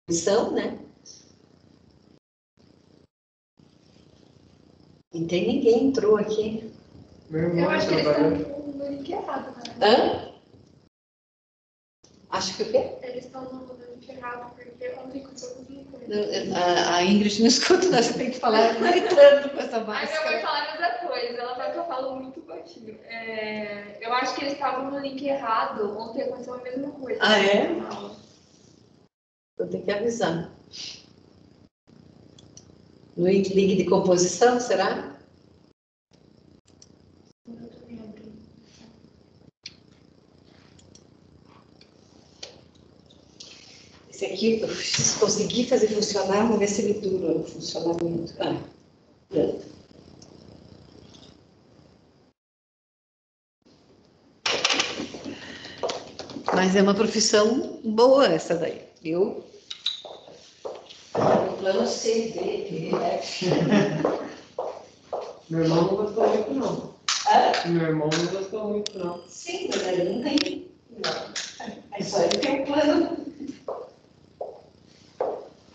composição, né? Não tem ninguém entrou aqui. Eu acho que eles estão no link errado, né? Hã? Acho que o quê? Eles estão no link errado, porque ontem aconteceu comigo. A Ingrid não escuta, você tem que falar gritando com essa máscara. Ai, minha mãe fala a mesma coisa, ela fala que eu falo muito baixinho. Eu acho que eles estavam no link errado, ontem aconteceu a mesma coisa. Ah, é? Eu tenho que avisar. No link de composição, será? Esse aqui, eu preciso conseguir fazer funcionar, vamos ver se ele dura o funcionamento. Pronto. Mas é uma profissão boa essa daí, viu? O plano C, D, E, F. Meu irmão não gostou muito, não. Meu irmão não gostou muito, não. Sim, mas ele não tem. Não. É só ele tem um plano.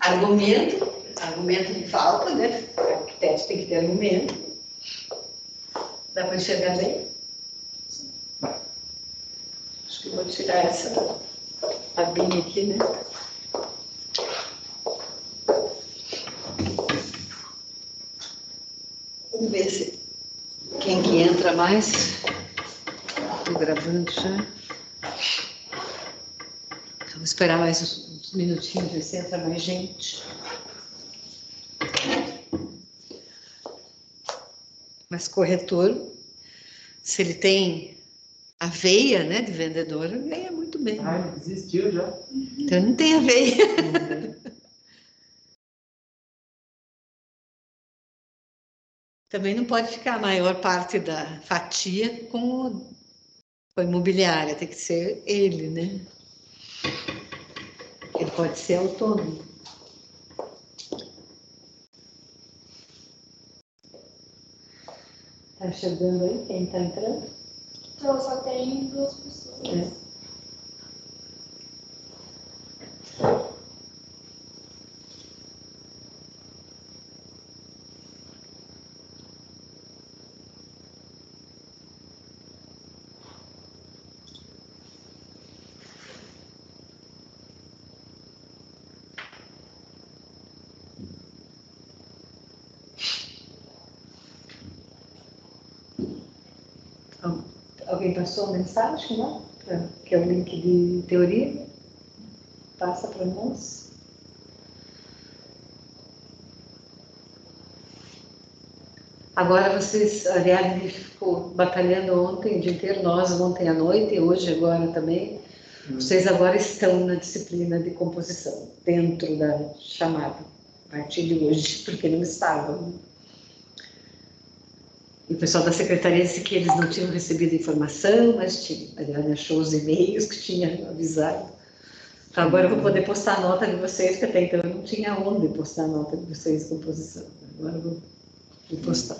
Argumento de falta, né? O arquiteto tem que ter argumento. Dá para enxergar bem? Acho que eu vou tirar essa abinha aqui, né? Vamos ver se quem que entra mais. Estou gravando já. Vou esperar mais uns minutinhos, ver se entra mais gente. Mas corretor, se ele tem a veia, né, de vendedor, ganha muito bem. Ah, ele desistiu já. Então não tem a veia. Também não pode ficar a maior parte da fatia com a imobiliária, tem que ser ele, né? Ele pode ser autônomo. Tá enxergando aí quem tá entrando? Então, só tem 2 pessoas. É. Alguém passou a mensagem, né? Que é o link de teoria. Passa para nós. Agora vocês, a Ariadne ficou batalhando ontem o dia inteiro, nós ontem à noite e hoje agora também. Vocês agora estão na disciplina de composição, dentro da chamada, a partir de hoje, porque não estavam. E o pessoal da secretaria disse que eles não tinham recebido informação, mas tinham. A Ariadne achou os e-mails que tinha avisado. Então agora eu vou poder postar a nota de vocês, porque até então eu não tinha onde postar a nota de vocês de composição. Agora eu vou postar.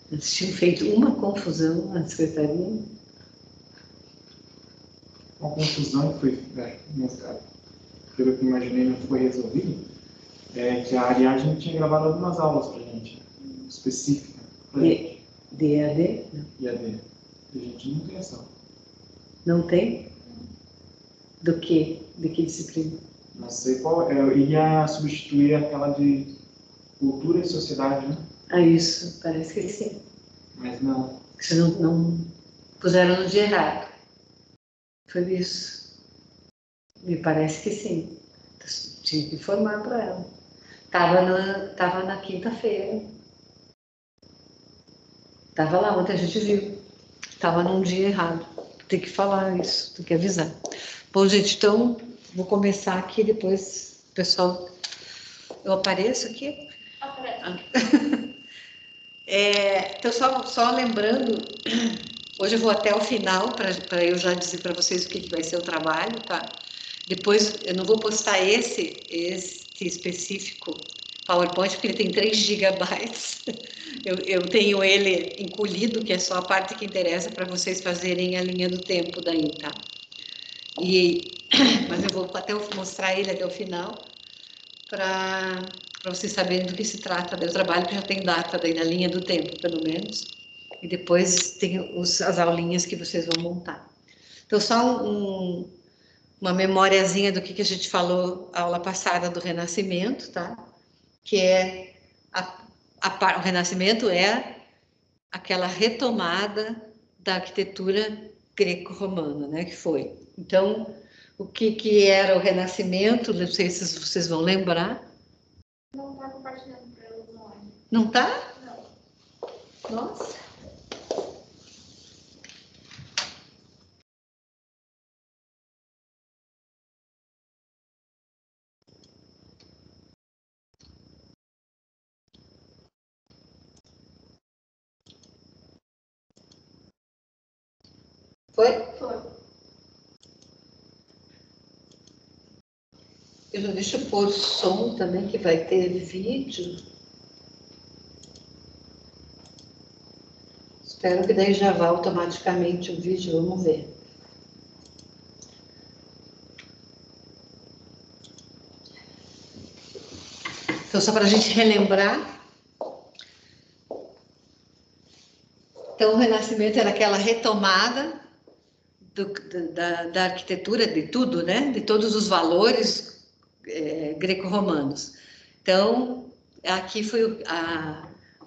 Eles tinham feito uma confusão na secretaria. Uma confusão que foi, pelo que eu imaginei, não foi resolvida, é que a Ariadne tinha gravado algumas aulas pra gente, específicas. De EAD? Não. EAD. A gente não tem essa. Não tem? Do quê? De que disciplina? Não sei qual. Eu iria substituir aquela de cultura e sociedade, né? Ah, isso. Parece que sim. Mas não. Vocês não puseram no dia errado. Foi isso. Me parece que sim. Tinha que informar para ela. Tava na quinta-feira. Tava lá, muita gente viu. Tava num dia errado. Tem que falar isso, tem que avisar. Bom, gente, então vou começar aqui, depois o pessoal... Eu apareço aqui? Aparece. Então, só lembrando, hoje eu vou até o final, para eu já dizer para vocês o que vai ser o trabalho, tá? Depois, eu não vou postar esse específico, PowerPoint, porque ele tem 3 gigabytes. Eu tenho ele encolhido, que é só a parte que interessa para vocês fazerem a linha do tempo daí, tá? Mas eu vou até mostrar ele até o final, para vocês saberem do que se trata. Eu trabalho que já tem data daí na linha do tempo, pelo menos. E depois tem as aulinhas que vocês vão montar. Então, só uma memoriazinha do que a gente falou a aula passada do Renascimento, tá? Que é o Renascimento é aquela retomada da arquitetura greco-romana, né? Que foi. Então, o que era o Renascimento? Não sei se vocês vão lembrar. Não está compartilhando para elas online. Não tá? Não. Nossa. Foi? Foi. Deixa eu pôr som também, que vai ter vídeo. Espero que daí já vá automaticamente o vídeo, vamos ver. Então, só para a gente relembrar. Então, o Renascimento era aquela retomada da arquitetura, de tudo, né? De todos os valores greco-romanos. Então, aqui foi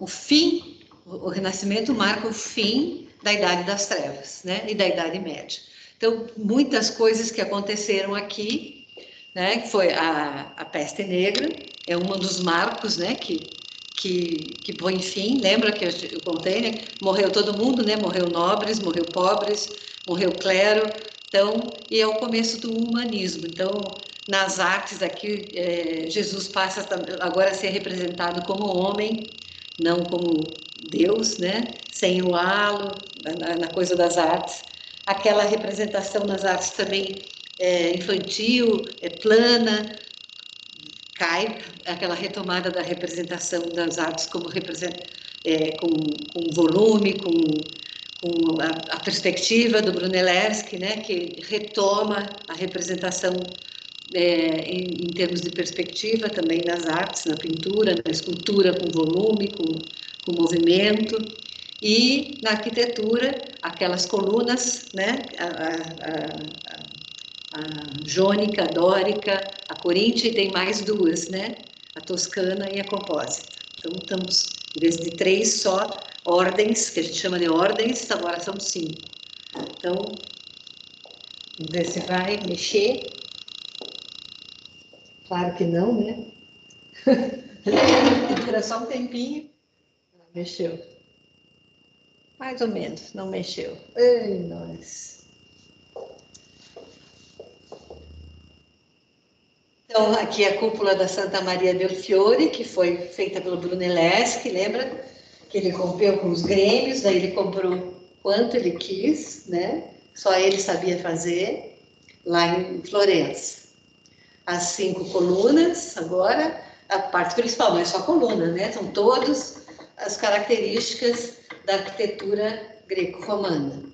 o fim, o Renascimento marca o fim da Idade das Trevas, né? E da Idade Média. Então, muitas coisas que aconteceram aqui, né? Que foi a peste negra, é um dos marcos, né? Que põe fim, lembra que eu contei, né? Morreu todo mundo, né? Morreu nobres, morreu pobres, morreu clero, então, e é o começo do humanismo. Então, nas artes aqui, Jesus passa agora a ser representado como homem, não como Deus, né? Sem o halo, na coisa das artes. Aquela representação nas artes também infantil, plana, cai, aquela retomada da representação das artes como com volume, com a perspectiva do Brunelleschi, né, que retoma a representação em termos de perspectiva também nas artes, na pintura, na escultura, com volume, com movimento, e na arquitetura, aquelas colunas, né, a jônica, a dórica, a coríntia, e tem mais 2, né, a toscana e a compósita. Então, estamos, em vez de 3 só ordens, que a gente chama de ordens, agora são 5. Então, vamos ver se vai mexer. Claro que não, né? Dura só um tempinho. Mexeu. Mais ou menos, não mexeu. Ei, nós. Então, aqui é a cúpula da Santa Maria del Fiore, que foi feita pelo Brunelleschi, lembra? Que ele rompeu com os grêmios, daí ele comprou quanto ele quis, né? Só ele sabia fazer, lá em Florença. As 5 colunas, agora, a parte principal, não é só a coluna, né? São todas as características da arquitetura greco-romana.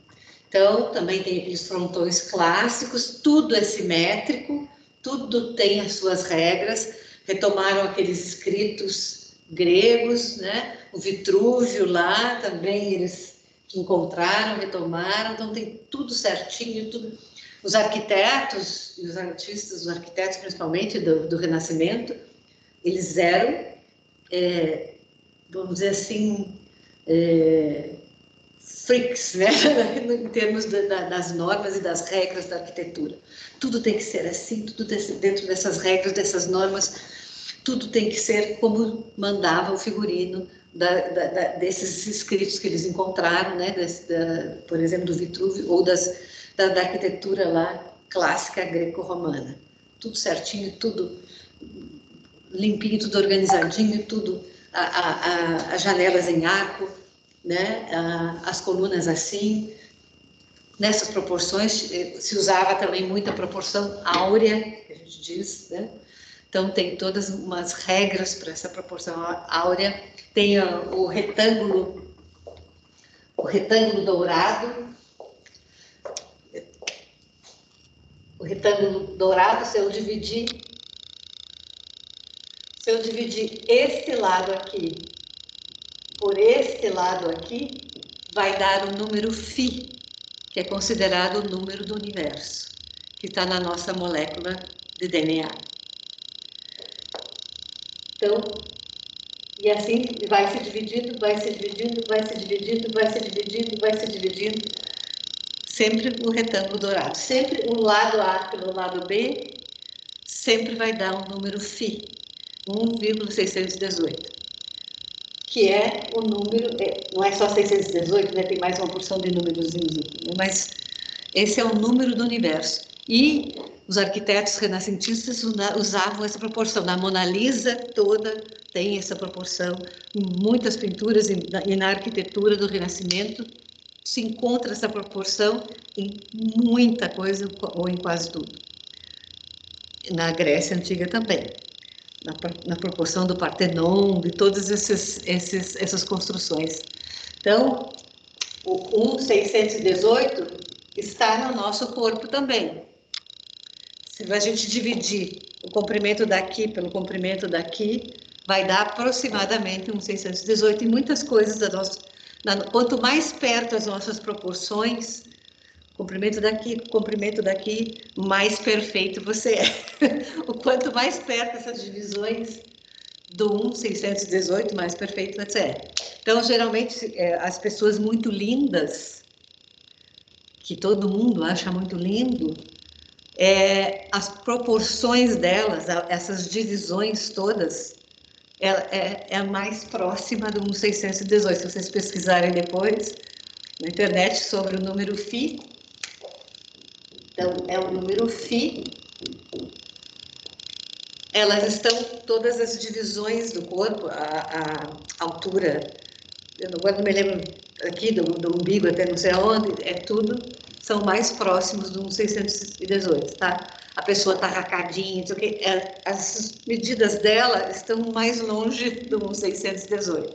Então, também tem aqueles frontões clássicos, tudo é simétrico, tudo tem as suas regras, retomaram aqueles escritos gregos, né? O Vitrúvio lá também eles encontraram, retomaram, então tem tudo certinho, tudo. Os arquitetos e os artistas, os arquitetos principalmente do Renascimento, eles eram, vamos dizer assim, freaks, né? Em termos das normas e das regras da arquitetura. Tudo tem que ser assim, tudo dentro dessas regras, dessas normas, tudo tem que ser como mandava o figurino desses escritos que eles encontraram, né? Por exemplo, do Vitrúvio, ou da arquitetura lá clássica greco-romana. Tudo certinho, tudo limpinho, tudo organizadinho, tudo, as janelas em arco, né? As colunas assim, nessas proporções. Se usava também muita proporção áurea, que a gente diz, né? Então, tem todas umas regras para essa proporção áurea. Tem o retângulo dourado. O retângulo dourado, se eu dividir este lado aqui por este lado aqui, vai dar o número φ, que é considerado o número do universo, que está na nossa molécula de DNA. Então, e assim vai se dividindo, vai se dividindo, vai se dividindo, vai se dividindo, vai se dividindo. Sempre o retângulo dourado. Sempre o lado A pelo lado B, sempre vai dar um número φ, 1,618. Que é o número, não é só 618, né? Tem mais uma porção de númerozinhos aqui, né? Mas esse é o número do universo. E os arquitetos renascentistas usavam essa proporção. Na Mona Lisa toda tem essa proporção. Em muitas pinturas e na arquitetura do Renascimento se encontra essa proporção em muita coisa, ou em quase tudo. Na Grécia Antiga também. Na proporção do Partenon, de todas essas construções. Então, o 1,618 está no nosso corpo também. Se a gente dividir o comprimento daqui pelo comprimento daqui, vai dar aproximadamente 1,618. E muitas coisas da nossa... Quanto mais perto as nossas proporções, comprimento daqui, mais perfeito você é. O quanto mais perto essas divisões do 1,618, mais perfeito você é. Então, geralmente, as pessoas muito lindas, que todo mundo acha muito lindo, as proporções delas, essas divisões todas, é a mais próxima do 1,618. Se vocês pesquisarem depois na internet sobre o número φ, então é o número φ, elas estão todas as divisões do corpo, a altura, eu agora não me lembro aqui do umbigo até não sei aonde, tudo, são mais próximos do 1,618, tá? A pessoa está racadinha, as medidas dela estão mais longe do 1,618,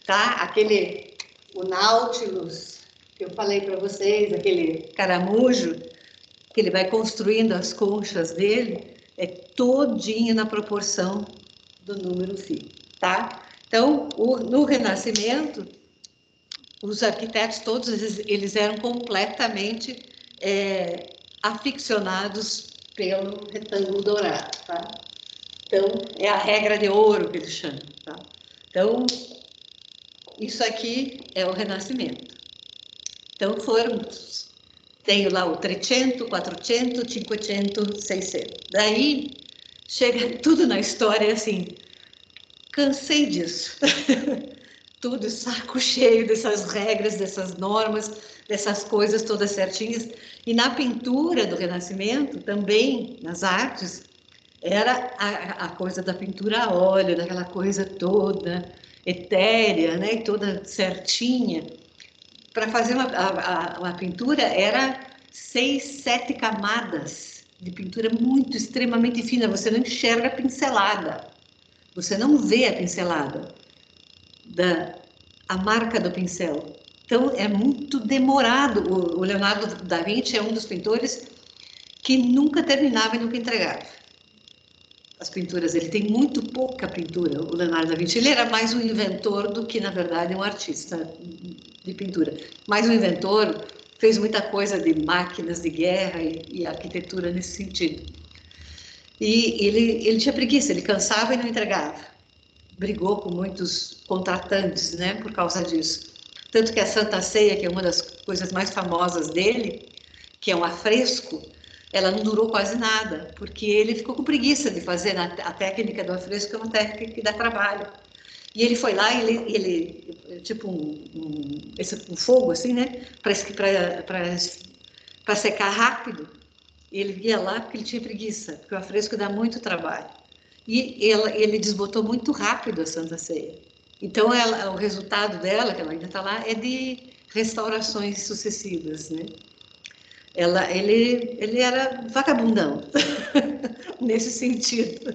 tá? O Nautilus, que eu falei para vocês, aquele caramujo, que ele vai construindo as conchas dele, é todinho na proporção do número φ, tá? Então, no Renascimento, os arquitetos todos, eles eram completamente aficionados pelo retângulo dourado, tá? Então, é a regra de ouro que eles chamam, tá? Então, isso aqui é o Renascimento. Então, tenho lá o 300, 400, 500, 600. Daí, chega tudo na história assim, cansei disso. Tudo saco cheio dessas regras, dessas normas, dessas coisas todas certinhas. E na pintura do Renascimento, também, nas artes, era a coisa da pintura a óleo, daquela coisa toda etérea, né, e toda certinha. Para fazer uma pintura, era 6, 7 camadas de pintura muito, extremamente fina. Você não enxerga a pincelada, você não vê a pincelada, a marca do pincel. Então, é muito demorado. O Leonardo da Vinci é um dos pintores que nunca terminava e nunca entregava as pinturas. Ele tem muito pouca pintura, o Leonardo da Vinci. Ele era mais um inventor do que, na verdade, um artista de pintura. Mais um inventor, fez muita coisa de máquinas de guerra e arquitetura nesse sentido. E ele tinha preguiça, ele cansava e não entregava. Brigou com muitos contratantes, né, por causa disso. Tanto que a Santa Ceia, que é uma das coisas mais famosas dele, que é um afresco, ela não durou quase nada, porque ele ficou com preguiça de fazer a técnica do afresco, é uma técnica que dá trabalho. E ele foi lá, ele tipo um fogo assim, né, para secar rápido. Ele ia lá porque ele tinha preguiça, porque o afresco dá muito trabalho. E ele desbotou muito rápido a Santa Ceia. Então, o resultado dela, que ela ainda está lá, é de restaurações sucessivas, né? Ele era vagabundão, nesse sentido.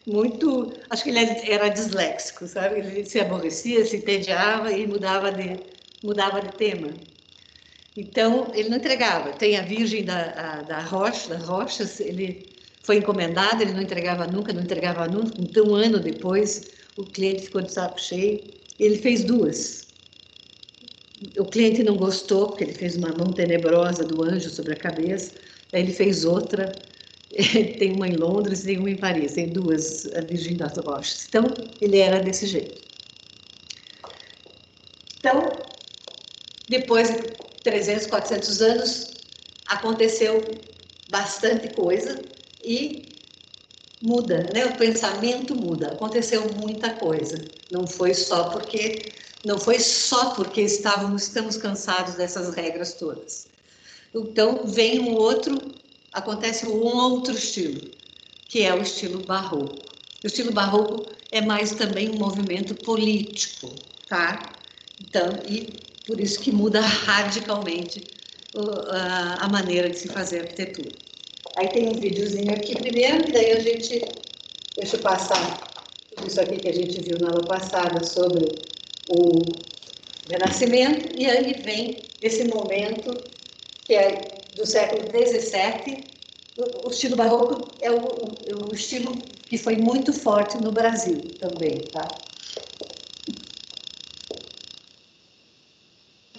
Muito, acho que ele era disléxico, sabe? Ele se aborrecia, se entediava e mudava de tema. Então, ele não entregava. Tem a Virgem das Rochas, ele foi encomendado, ele não entregava nunca. Então, um ano depois, o cliente ficou de saco cheio, ele fez 2. O cliente não gostou, porque ele fez uma mão tenebrosa do anjo sobre a cabeça, aí ele fez outra, tem uma em Londres e uma em Paris, tem 2, a Virgem das Rochas. Então, ele era desse jeito. Então, depois de 300, 400 anos, aconteceu bastante coisa e muda, né? O pensamento muda, aconteceu muita coisa. Não foi só porque estamos cansados dessas regras todas. Então, acontece um outro estilo, que é o estilo barroco. O estilo barroco é mais também um movimento político, tá? Então, e por isso que muda radicalmente a maneira de se fazer arquitetura. Aí tem um videozinho aqui primeiro, e daí deixa eu passar tudo isso aqui que a gente viu na aula passada sobre o Renascimento, e aí vem esse momento que é do século XVII. O estilo barroco é o estilo que foi muito forte no Brasil também, tá?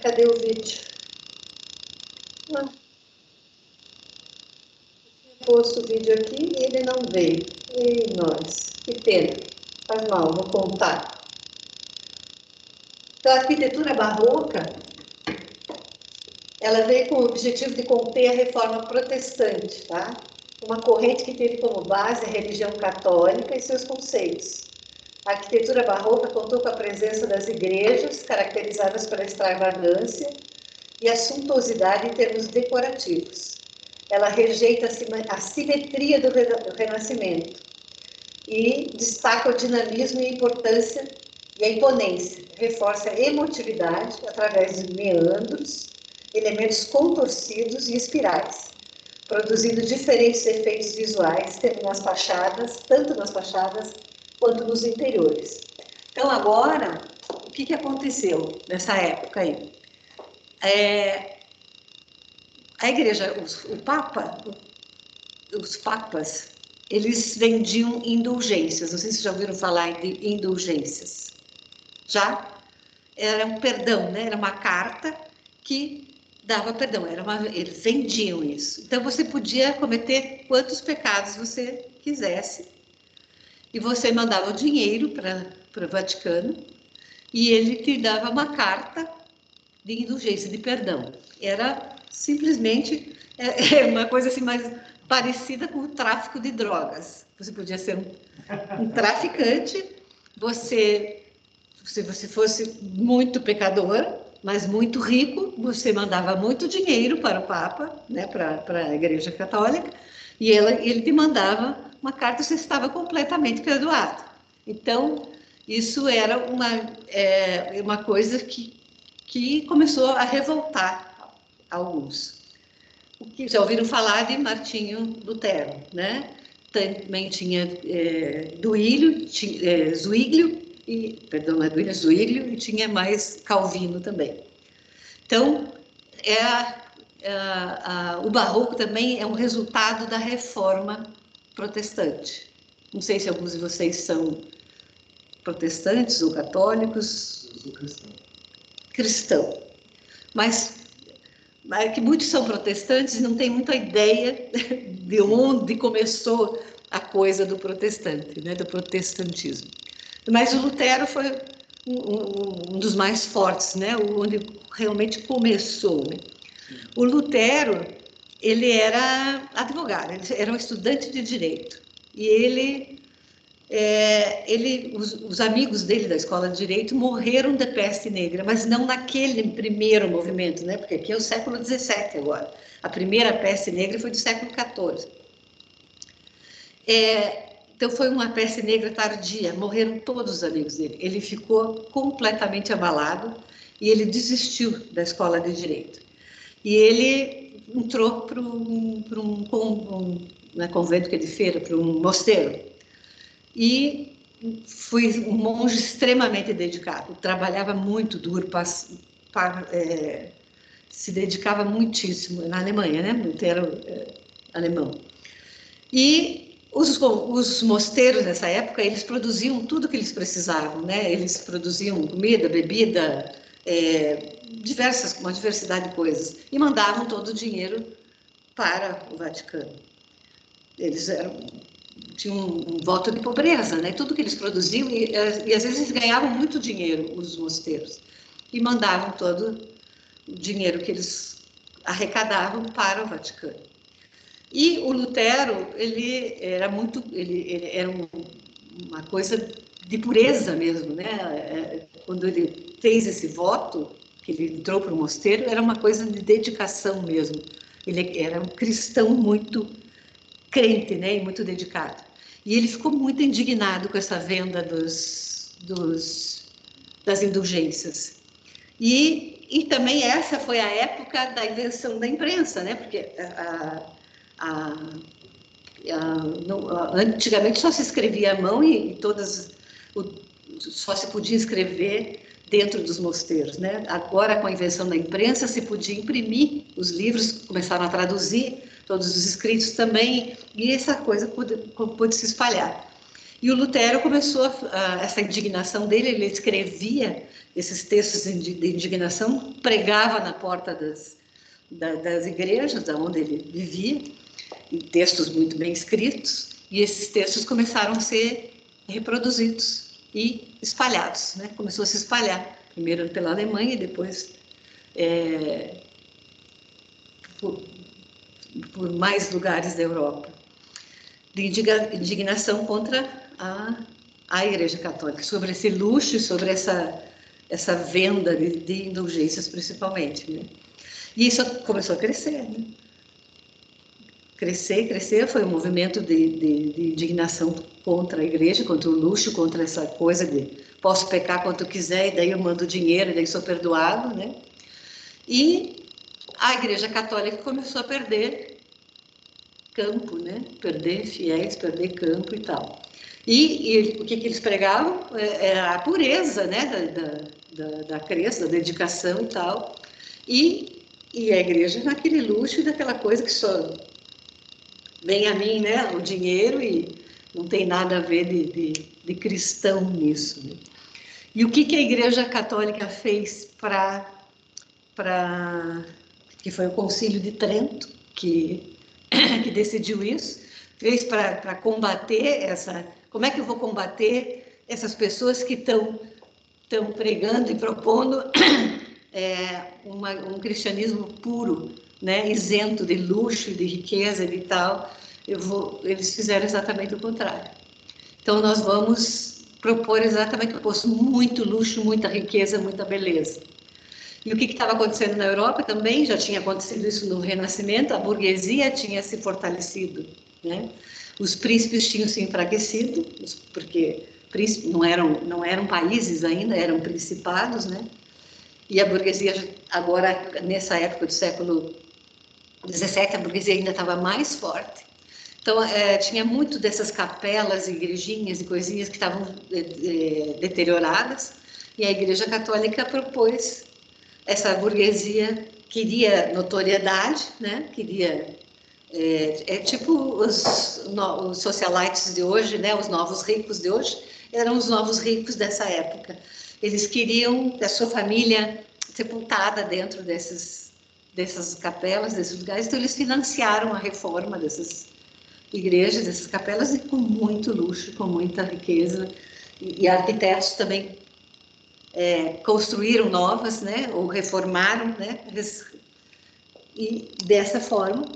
Cadê o vídeo? Não. Posto o vídeo aqui e ele não veio. E nós, que pena. Faz mal, vou contar. Então, a arquitetura barroca, ela veio com o objetivo de conter a reforma protestante, tá? Uma corrente que teve como base a religião católica e seus conceitos. A arquitetura barroca contou com a presença das igrejas, caracterizadas pela extravagância e a suntuosidade em termos decorativos. Ela rejeita a simetria do Renascimento e destaca o dinamismo e a importância e a imponência. Reforça a emotividade através de meandros, elementos contorcidos e espirais, produzindo diferentes efeitos visuais, tanto nas fachadas quanto nos interiores. Então, agora, o que aconteceu nessa época aí? A igreja, os papas, eles vendiam indulgências. Não sei se vocês já ouviram falar de indulgências. Já? Era um perdão, né? Era uma carta que dava perdão. Eles vendiam isso. Então, você podia cometer quantos pecados você quisesse. E você mandava o dinheiro para o Vaticano e ele te dava uma carta de indulgência, de perdão. Era simplesmente uma coisa assim mais parecida com o tráfico de drogas. Você podia ser um traficante, se você fosse muito pecador, mas muito rico, você mandava muito dinheiro para o Papa, né, para a Igreja Católica, e ele te mandava uma carta, você estava completamente perdoado. Então, isso era uma coisa que começou a revoltar alguns. O que já ouviram falar de Martinho Lutero, né? Também tinha Zuíglio, Zuíglio, e tinha mais Calvino também. Então, o barroco também é um resultado da reforma protestante. Não sei se alguns de vocês são protestantes ou católicos. Eu sou cristão. Cristão. Mas que muitos são protestantes e não têm muita ideia de onde começou a coisa do protestante, né, do protestantismo. Mas o Lutero foi um dos mais fortes, né, onde realmente começou. Né? O Lutero, ele era advogado, ele era um estudante de direito. E os amigos dele da escola de direito morreram de peste negra, mas não naquele primeiro movimento, né? Porque aqui é o século XVII agora. A primeira peste negra foi do século XIV. Então foi uma peste negra tardia, morreram todos os amigos dele. Ele ficou completamente abalado e ele desistiu da escola de direito. E ele entrou para um convento que ele fez, para um mosteiro. E foi um monge extremamente dedicado, trabalhava muito duro, se dedicava muitíssimo na Alemanha, né? Lutero alemão. E os mosteiros nessa época, eles produziam tudo que eles precisavam, né? Eles produziam comida, bebida, uma diversidade de coisas, e mandavam todo o dinheiro para o Vaticano. Eles tinham um voto de pobreza, né? Tudo que eles produziam, e às vezes eles ganhavam muito dinheiro, os mosteiros, e mandavam todo o dinheiro que eles arrecadavam para o Vaticano. E o Lutero, ele era uma coisa de pureza mesmo, né? Quando ele fez esse voto, que ele entrou para o mosteiro, era uma coisa de dedicação mesmo. Ele era um cristão muito crente, né? E muito dedicado. E ele ficou muito indignado com essa venda das indulgências. E também essa foi a época da invenção da imprensa, né? Porque antigamente só se escrevia à mão e só se podia escrever dentro dos mosteiros, né? Agora, com a invenção da imprensa, se podia imprimir os livros, começaram a traduzir todos os escritos também, e essa coisa pôde se espalhar. E o Lutero começou essa indignação dele, ele escrevia esses textos de indignação, pregava na porta das igrejas, onde ele vivia, em textos muito bem escritos, e esses textos começaram a ser reproduzidos e espalhados, né? Começou a se espalhar, primeiro pela Alemanha e depois por mais lugares da Europa, de indignação contra a Igreja Católica, sobre esse luxo e sobre essa venda de indulgências, principalmente, né? E isso começou a crescer, né? Crescer, foi um movimento de indignação contra a igreja, contra o luxo, contra essa coisa de posso pecar quanto quiser, e daí eu mando dinheiro, e daí sou perdoado, né? E a Igreja Católica começou a perder campo, né? Perder fiéis, perder campo e tal. E o que eles pregavam? Era a pureza, né? Da crença, da dedicação e tal. E a igreja naquele luxo e daquela coisa que só vem a mim, né? O dinheiro, e não tem nada a ver de cristão nisso, né? E o que a Igreja Católica fez que foi o Concílio de Trento, que decidiu isso, fez para combater como é que eu vou combater essas pessoas que estão pregando e propondo um cristianismo puro, né, isento de luxo, de riqueza e de tal. Eles fizeram exatamente o contrário. Então, nós vamos propor exatamente o oposto: muito luxo, muita riqueza, muita beleza. E o que estava acontecendo na Europa também, já tinha acontecido isso no Renascimento, a burguesia tinha se fortalecido, né? Os príncipes tinham se enfraquecido, porque príncipes não eram países ainda, eram principados, né? E a burguesia, agora, nessa época do século XVII, a burguesia ainda estava mais forte. Então, tinha muito dessas capelas, igrejinhas e coisinhas que estavam deterioradas, e a Igreja Católica propôs. Essa burguesia queria notoriedade, né? Queria tipo os socialites de hoje, né? Os novos ricos de hoje eram os novos ricos dessa época. Eles queriam a sua família sepultada dentro dessas capelas, desses lugares. Então eles financiaram a reforma dessas igrejas, dessas capelas, e com muito luxo, com muita riqueza, e arquitetos também construíram novas, né, ou reformaram, né, e dessa forma,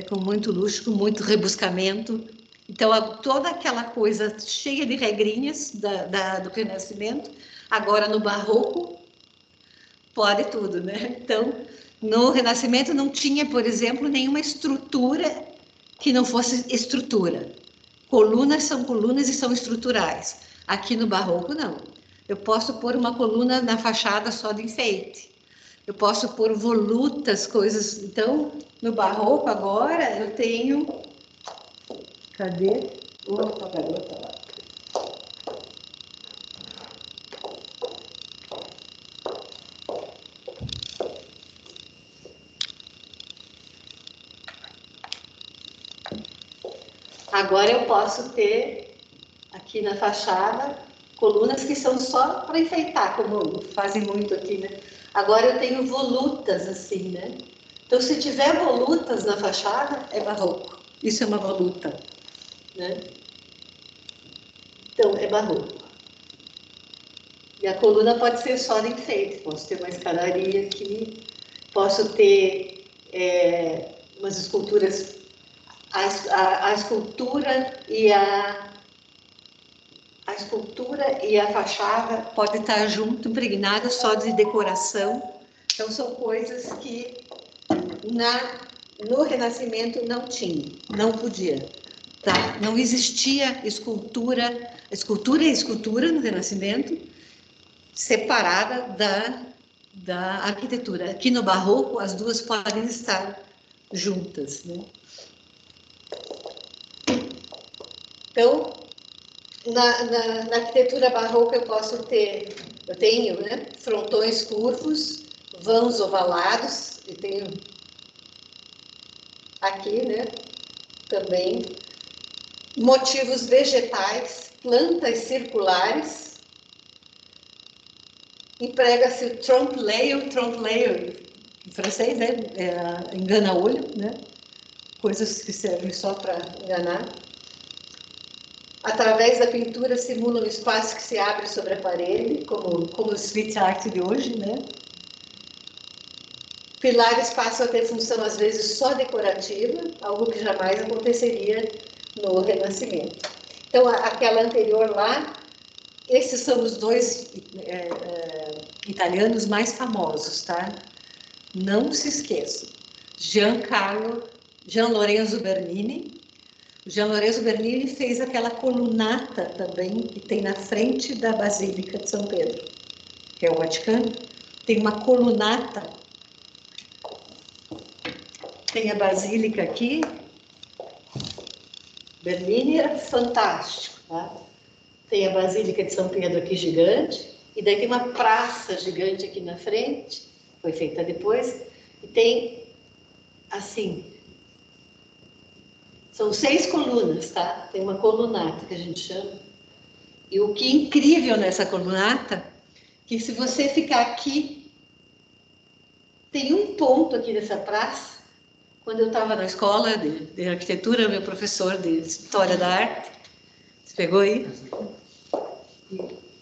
com muito luxo, com muito rebuscamento. Então, toda aquela coisa cheia de regrinhas do Renascimento, agora no Barroco, pode tudo, né? Então, no Renascimento não tinha, por exemplo, nenhuma estrutura que não fosse estrutura. Colunas são colunas e são estruturais. Aqui no Barroco, não. Eu posso pôr uma coluna na fachada só de enfeite, eu posso pôr volutas, coisas. Então, no barroco agora eu tenho... Cadê? Opa, garota lá. Agora eu posso ter aqui na fachada colunas que são só para enfeitar, como fazem muito aqui, né? Agora eu tenho volutas assim, né? Então, se tiver volutas na fachada, é barroco. Isso é uma voluta, né? Então, é barroco. E a coluna pode ser só de enfeite. Posso ter uma escadaria aqui, posso ter umas esculturas. A escultura e a fachada pode estar junto, impregnada só de decoração. Então, são coisas que no Renascimento não tinha, não podia. Tá? Não existia escultura. Escultura é escultura no Renascimento, separada da arquitetura. Aqui no Barroco, as duas podem estar juntas, né? Então, na arquitetura barroca eu tenho, né, frontões curvos, vãos ovalados, e tenho aqui, né, também motivos vegetais, plantas circulares, emprega-se o trompe-l'œil, em francês, né, engana-olho, né, coisas que servem só para enganar. Através da pintura simula um espaço que se abre sobre a parede, como o street art de hoje, né? Pilares passam a ter função, às vezes, só decorativa, algo que jamais aconteceria no Renascimento. Então, aquela anterior lá, esses são os dois italianos mais famosos, tá? Não se esqueçam. Gian Lorenzo Bernini. O Gian Lorenzo Bernini fez aquela colunata também que tem na frente da Basílica de São Pedro, que é o Vaticano. Tem uma colunata. Tem a Basílica aqui. Bernini era fantástico, tá? Tem a Basílica de São Pedro aqui gigante. E daí tem uma praça gigante aqui na frente. Foi feita depois. E tem, assim... São 6 colunas, tá? Tem uma colunata que a gente chama. E o que é incrível nessa colunata, que se você ficar aqui, tem um ponto aqui nessa praça. Quando eu estava na escola de arquitetura, meu professor de História da Arte, você pegou aí?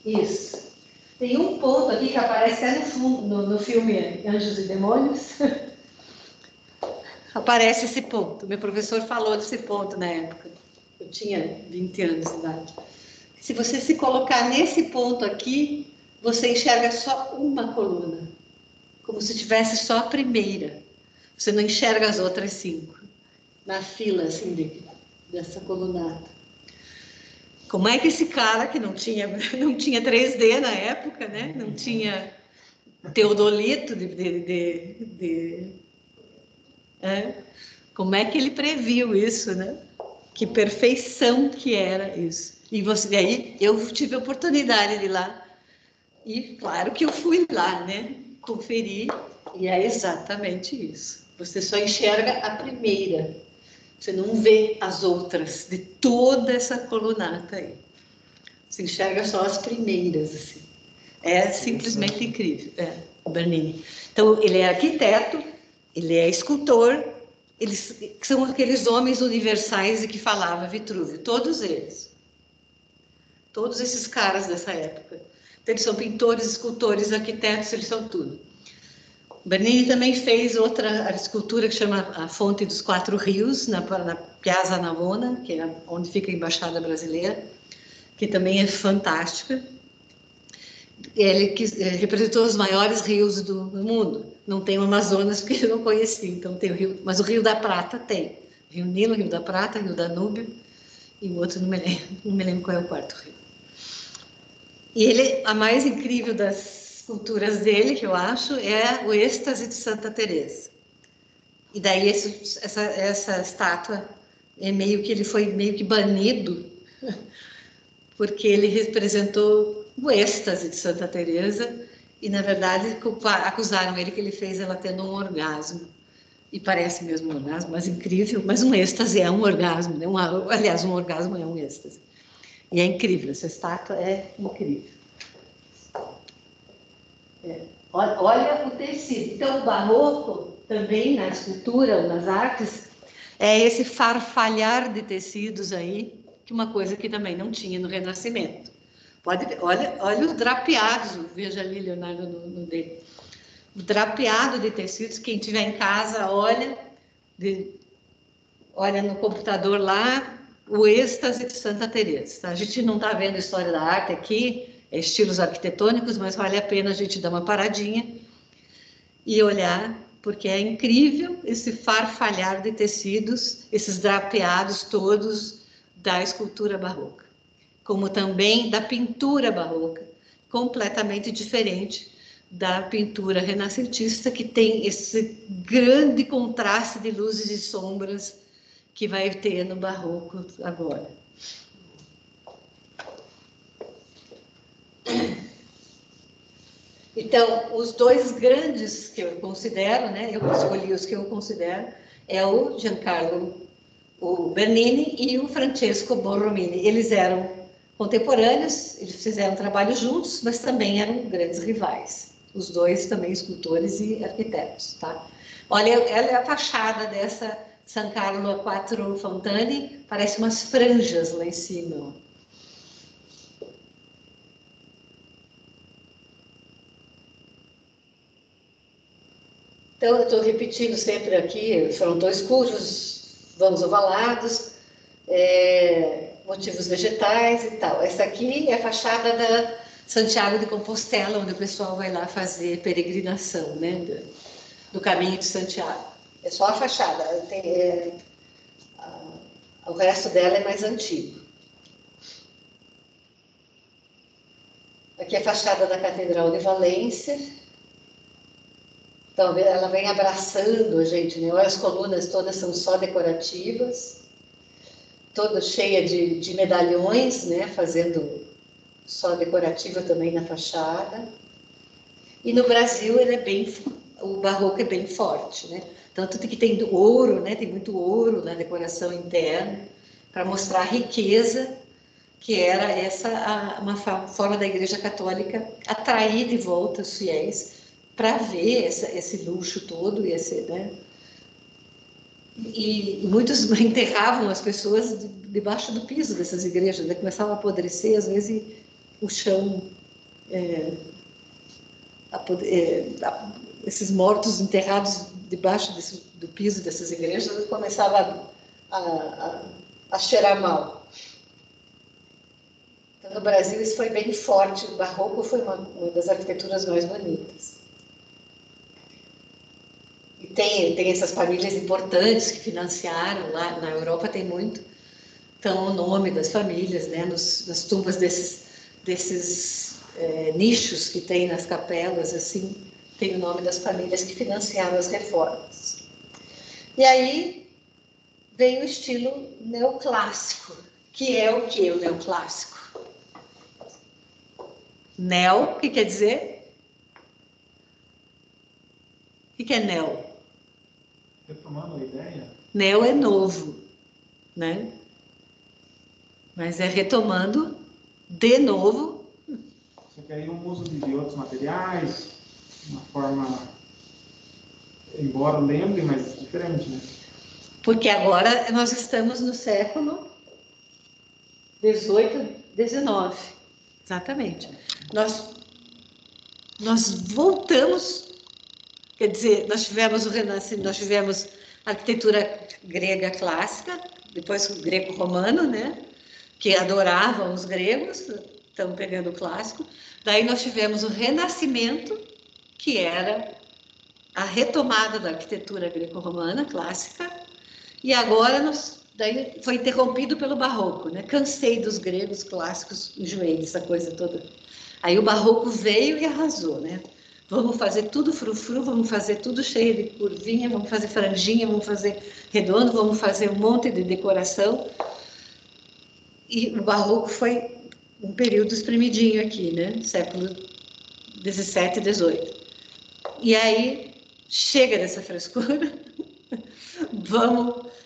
Isso. Tem um ponto aqui que aparece até no fundo, no filme Anjos e Demônios. Aparece esse ponto. Meu professor falou desse ponto na época. Eu tinha 20 anos de idade. Se você se colocar nesse ponto aqui, você enxerga só uma coluna. Como se tivesse só a primeira. Você não enxerga as outras 5. Na fila, assim, dessa colunata. Como é que esse cara, que não tinha 3D na época, né? Não tinha teodolito como é que ele previu isso, né? Que perfeição que era isso. E aí eu tive a oportunidade de ir lá. E claro que eu fui lá, né? Conferir. E é exatamente isso. Você só enxerga a primeira. Você não vê as outras de toda essa colunata aí. Você enxerga só as primeiras, assim. É simplesmente incrível. O Bernini. Então, ele é arquiteto, ele é escultor, eles são aqueles homens universais de que falava Vitrúvio, todos eles. Todos esses caras dessa época. Então, eles são pintores, escultores, arquitetos, eles são tudo. Bernini também fez outra escultura que chama A Fonte dos 4 Rios, na Piazza Navona, que é onde fica a Embaixada Brasileira, que também é fantástica. Ele representou os maiores rios do mundo. Não tem o Amazonas, porque eu não conheci, então tem o rio, mas o Rio da Prata tem. Rio Nilo, Rio da Prata, Rio Danúbio, e o outro não me lembro qual é o quarto rio. E ele, a mais incrível das esculturas dele, que eu acho, é o êxtase de Santa Teresa. E daí essa estátua ele foi meio que banido, porque ele representou o êxtase de Santa Teresa, e na verdade acusaram ele que ele fez ela tendo um orgasmo. E parece mesmo um orgasmo, mas incrível, mas um êxtase é um orgasmo, né? Aliás, um orgasmo é um êxtase. E é incrível, essa estátua é incrível. Olha o tecido. Então, o barroco, também na escultura ou nas artes, é esse farfalhar de tecidos aí, que uma coisa que também não tinha no Renascimento. Pode ver, olha os drapeados, veja ali, Leonardo, no dele. O drapeado de tecidos, quem tiver em casa, olha no computador lá, o êxtase de Santa Teresa. A gente não está vendo a história da arte aqui, estilos arquitetônicos, mas vale a pena a gente dar uma paradinha e olhar, porque é incrível esse farfalhar de tecidos, esses drapeados todos da escultura barroca, como também da pintura barroca, completamente diferente da pintura renascentista, que tem esse grande contraste de luzes e sombras que vai ter no barroco agora. Então, os dois grandes que eu considero, né, eu escolhi os que eu considero, é o Giancarlo Bernini e o Francesco Borromini. Eles eram contemporâneos, eles fizeram trabalho juntos, mas também eram grandes rivais. Os dois também escultores e arquitetos, tá? Olha, ela é a fachada dessa San Carlo a Quattro Fontane, parece umas franjas lá em cima, ó. Então, eu estou repetindo sempre aqui, frontões curvos, vãos ovalados, motivos vegetais e tal. Essa aqui é a fachada da Santiago de Compostela, onde o pessoal vai lá fazer peregrinação, né, do caminho de Santiago. É só a fachada, o resto dela é mais antigo. Aqui é a fachada da Catedral de Valência. Então, ela vem abraçando a gente, né? Olha, as colunas todas são só decorativas, toda cheia de medalhões, né? Fazendo só decorativa também na fachada. E no Brasil o barroco é bem forte, né? Tanto que tem do ouro, né? Tem muito ouro na decoração interna, para mostrar a riqueza que era uma forma da Igreja Católica atrair de volta os fiéis para ver esse luxo todo e né? E muitos enterravam as pessoas debaixo do piso dessas igrejas, né? Começava a apodrecer, às vezes o chão, esses mortos enterrados debaixo do piso dessas igrejas, começava a cheirar mal. Então, no Brasil isso foi bem forte, o barroco foi uma das arquiteturas mais bonitas. E tem essas famílias importantes que financiaram, lá na Europa tem muito, então o nome das famílias, né, nas tumbas desses nichos que tem nas capelas, assim, tem o nome das famílias que financiaram as reformas. E aí vem o estilo neoclássico, que é o que o neoclássico? Neo, o que quer dizer? O que é neo? Retomando a ideia. Neo é novo, né? Mas é retomando de novo. Só que aí o uso de outros materiais, uma forma, embora lembre, mas diferente, né? Porque agora nós estamos no século XVIII, XIX. Exatamente. Nós voltamos, quer dizer, nós tivemos o Renascimento, nós tivemos a arquitetura grega clássica, depois o greco-romano, né? Que adoravam os gregos, estamos pegando o clássico. Daí nós tivemos o Renascimento, que era a retomada da arquitetura greco-romana clássica, e agora daí foi interrompido pelo barroco, né? Cansei dos gregos clássicos, enjoei dessa coisa toda. Aí o barroco veio e arrasou, né? Vamos fazer tudo frufru, vamos fazer tudo cheio de curvinha, vamos fazer franjinha, vamos fazer redondo, vamos fazer um monte de decoração. E o barroco foi um período espremidinho aqui, né? Século 17, 18. E aí, chega dessa frescura,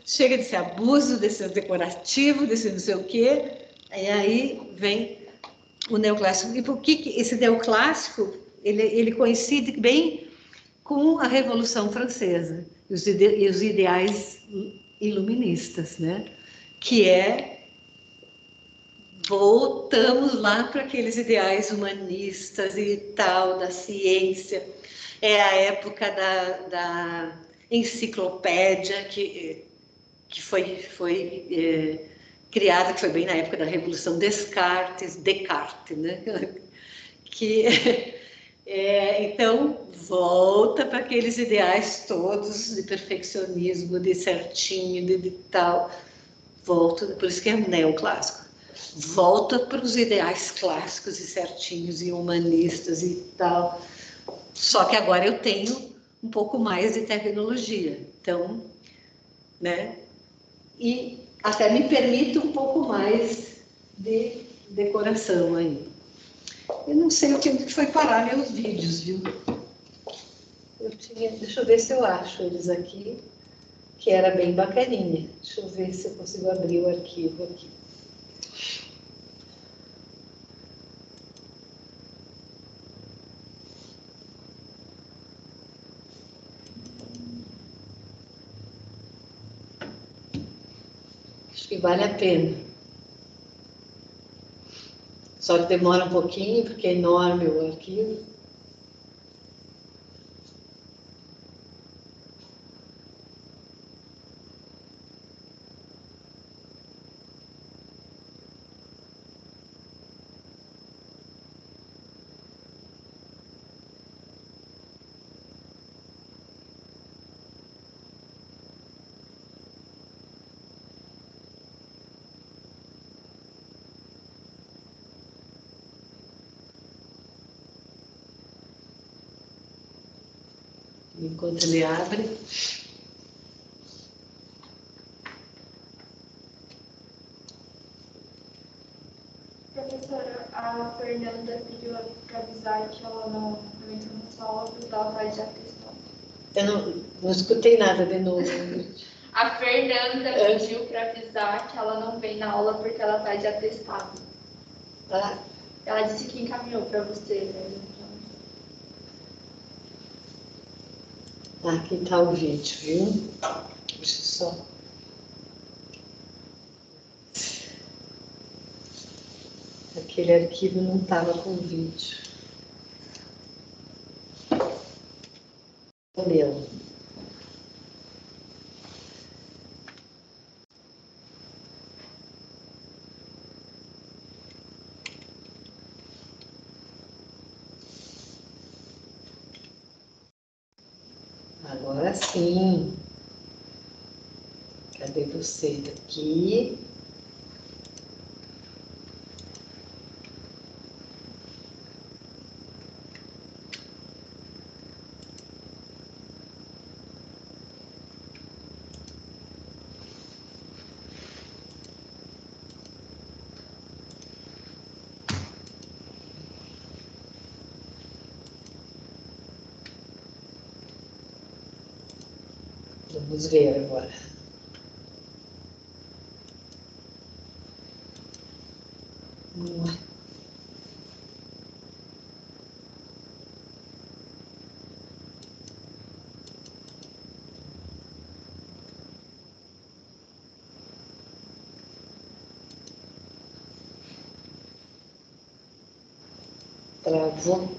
chega desse abuso, desse decorativo, desse não sei o quê, e aí vem o neoclássico. E por que esse neoclássico, ele coincide bem com a Revolução Francesa e os ideais iluministas, né? Que voltamos lá para aqueles ideais humanistas e tal, da ciência. É a época da enciclopédia que foi criada, que foi bem na época da Revolução Descartes, né? Que, então, volta para aqueles ideais todos de perfeccionismo, de certinho, de tal. Volta, por isso que é neoclássico. Volta para os ideais clássicos e certinhos e humanistas e tal. Só que agora eu tenho um pouco mais de tecnologia. Então, né? E até me permite um pouco mais de decoração aí. Eu não sei o que foi parar meus vídeos, viu? Deixa eu ver se eu acho eles aqui, que era bem bacaninha. Deixa eu ver se eu consigo abrir o arquivo aqui. Acho que vale a pena. Só que demora um pouquinho, porque é enorme o arquivo. Enquanto ele abre. Professora, a Fernanda pediu para avisar que ela não entrou na sua aula porque ela faz de atestado. Eu não escutei nada de novo. A Fernanda pediu para avisar que ela não vem na aula porque ela faz de atestado. Ah. Ela disse que encaminhou para você, né? Aqui está o vídeo, viu? Deixa eu só. Aquele arquivo não estava com vídeo. O meu. Agora sim. Cadê você daqui? Vamos ver agora. Travou.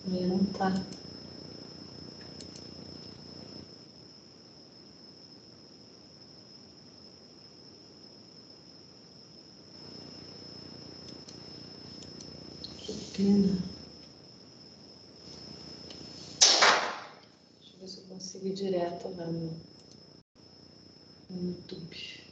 Não tá. Que pena. Deixa eu ver se eu consigo ir direto lá no YouTube.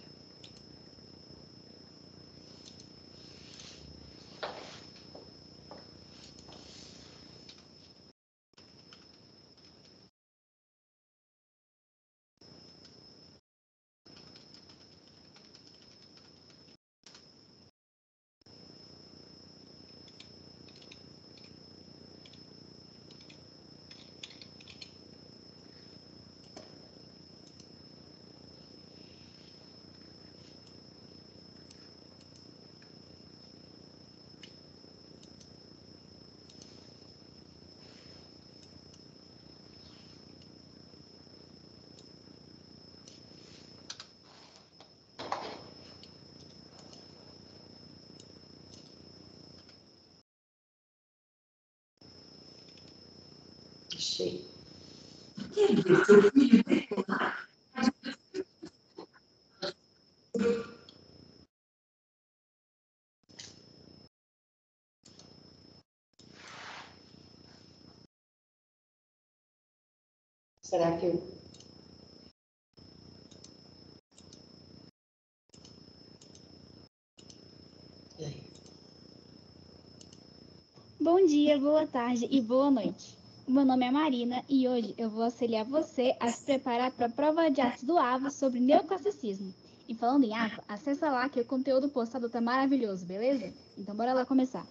Achei. Será que eu... Bom dia, boa tarde e boa noite. Meu nome é Marina e hoje eu vou auxiliar você a se preparar para a prova de artes do AVA sobre neoclassicismo. E falando em AVA, acessa lá que o conteúdo postado tá maravilhoso, beleza? Então bora lá começar.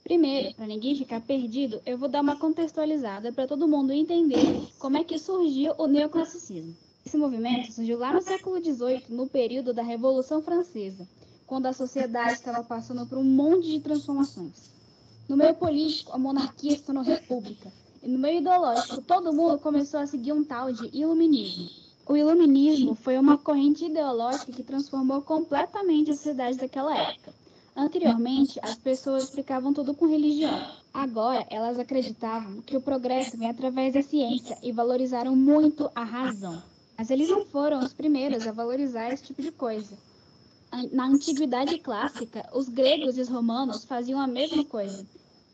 Primeiro, para ninguém ficar perdido, eu vou dar uma contextualizada para todo mundo entender como é que surgiu o neoclassicismo. Esse movimento surgiu lá no século XVIII, no período da Revolução Francesa, quando a sociedade estava passando por um monte de transformações. No meio político, a monarquia se tornou república. E no meio ideológico, todo mundo começou a seguir um tal de iluminismo. O iluminismo foi uma corrente ideológica que transformou completamente a sociedade daquela época. Anteriormente, as pessoas explicavam tudo com religião. Agora, elas acreditavam que o progresso vem através da ciência e valorizaram muito a razão. Mas eles não foram os primeiros a valorizar esse tipo de coisa. Na antiguidade clássica, os gregos e os romanos faziam a mesma coisa.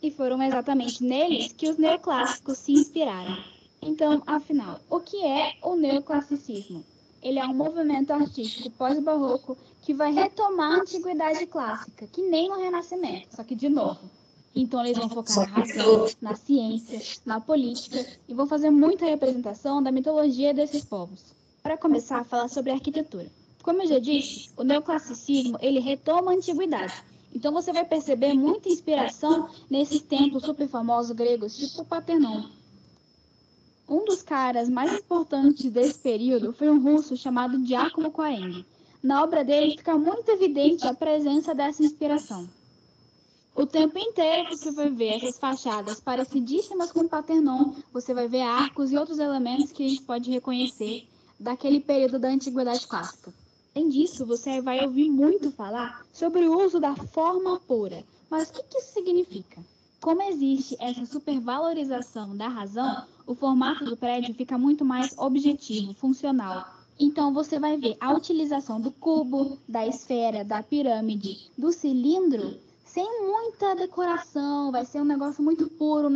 E foram exatamente neles que os neoclássicos se inspiraram. Então, afinal, o que é o neoclassicismo? Ele é um movimento artístico pós-barroco que vai retomar a antiguidade clássica, que nem no Renascimento, só que de novo. Então, eles vão focar na razão, na ciência, na política e vão fazer muita representação da mitologia desses povos. Para começar a falar sobre arquitetura. Como eu já disse, o neoclassicismo ele retoma a antiguidade. Então você vai perceber muita inspiração nesses templos super famosos gregos, tipo o Partenon. Um dos caras mais importantes desse período foi um russo chamado Giacomo Quarengi. Na obra dele fica muito evidente a presença dessa inspiração. O tempo inteiro que você vai ver essas fachadas parecidíssimas com o Partenon, você vai ver arcos e outros elementos que a gente pode reconhecer daquele período da antiguidade clássica. Além disso, você vai ouvir muito falar sobre o uso da forma pura. Mas o que isso significa? Como existe essa supervalorização da razão, o formato do prédio fica muito mais objetivo, funcional. Então você vai ver a utilização do cubo, da esfera, da pirâmide, do cilindro, sem muita decoração, vai ser um negócio muito puro,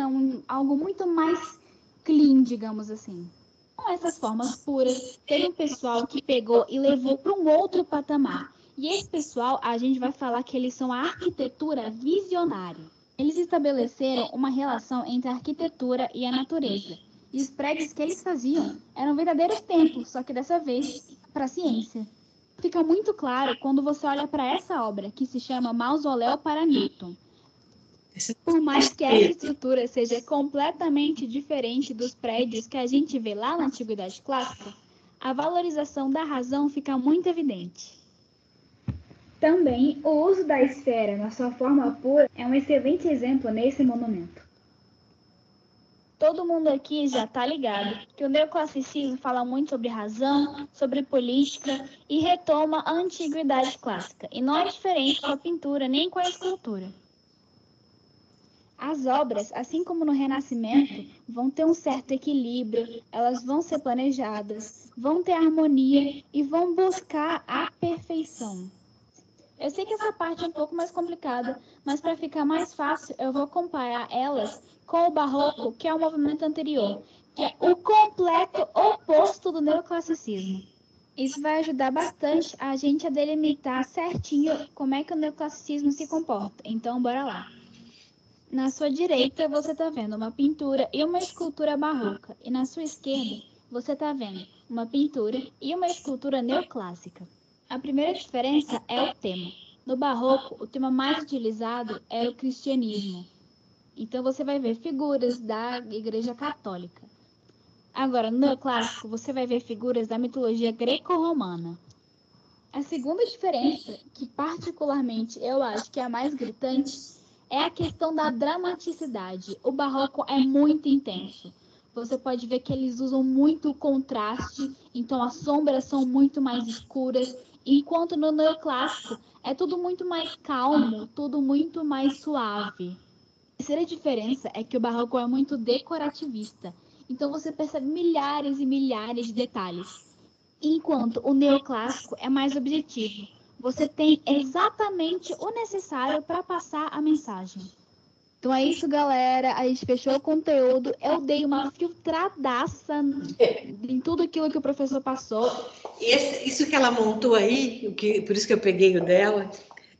algo muito mais clean, digamos assim. Com essas formas puras, teve um pessoal que pegou e levou para um outro patamar. E esse pessoal, a gente vai falar que eles são a arquitetura visionária. Eles estabeleceram uma relação entre a arquitetura e a natureza. E os prédios que eles faziam eram verdadeiros templos, só que dessa vez para a ciência. Fica muito claro quando você olha para essa obra, que se chama Mausoléu para Newton. Por mais que essa estrutura seja completamente diferente dos prédios que a gente vê lá na Antiguidade Clássica, a valorização da razão fica muito evidente. Também, o uso da esfera na sua forma pura é um excelente exemplo nesse monumento. Todo mundo aqui já está ligado que o neoclassicismo fala muito sobre razão, sobre política e retoma a Antiguidade Clássica, e não é diferente com a pintura nem com a escultura. As obras, assim como no Renascimento, vão ter um certo equilíbrio, elas vão ser planejadas, vão ter harmonia e vão buscar a perfeição. Eu sei que essa parte é um pouco mais complicada, mas para ficar mais fácil, eu vou comparar elas com o Barroco, que é o movimento anterior, que é o completo oposto do neoclassicismo. Isso vai ajudar bastante a gente a delimitar certinho como é que o neoclassicismo se comporta. Então, bora lá. Na sua direita, você está vendo uma pintura e uma escultura barroca. E na sua esquerda, você está vendo uma pintura e uma escultura neoclássica. A primeira diferença é o tema. No barroco, o tema mais utilizado era o cristianismo. Então, você vai ver figuras da Igreja Católica. Agora, no neoclássico, você vai ver figuras da mitologia greco-romana. A segunda diferença, que particularmente eu acho que é a mais gritante, é a questão da dramaticidade. O barroco é muito intenso. Você pode ver que eles usam muito contraste, então as sombras são muito mais escuras, enquanto no neoclássico é tudo muito mais calmo, tudo muito mais suave. A terceira diferença é que o barroco é muito decorativista, então você percebe milhares e milhares de detalhes, enquanto o neoclássico é mais objetivo. Você tem exatamente o necessário para passar a mensagem. Então é isso, galera. A gente fechou o conteúdo. Eu dei uma filtradaça em tudo aquilo que o professor passou. Isso que ela montou aí, por isso que eu peguei o dela,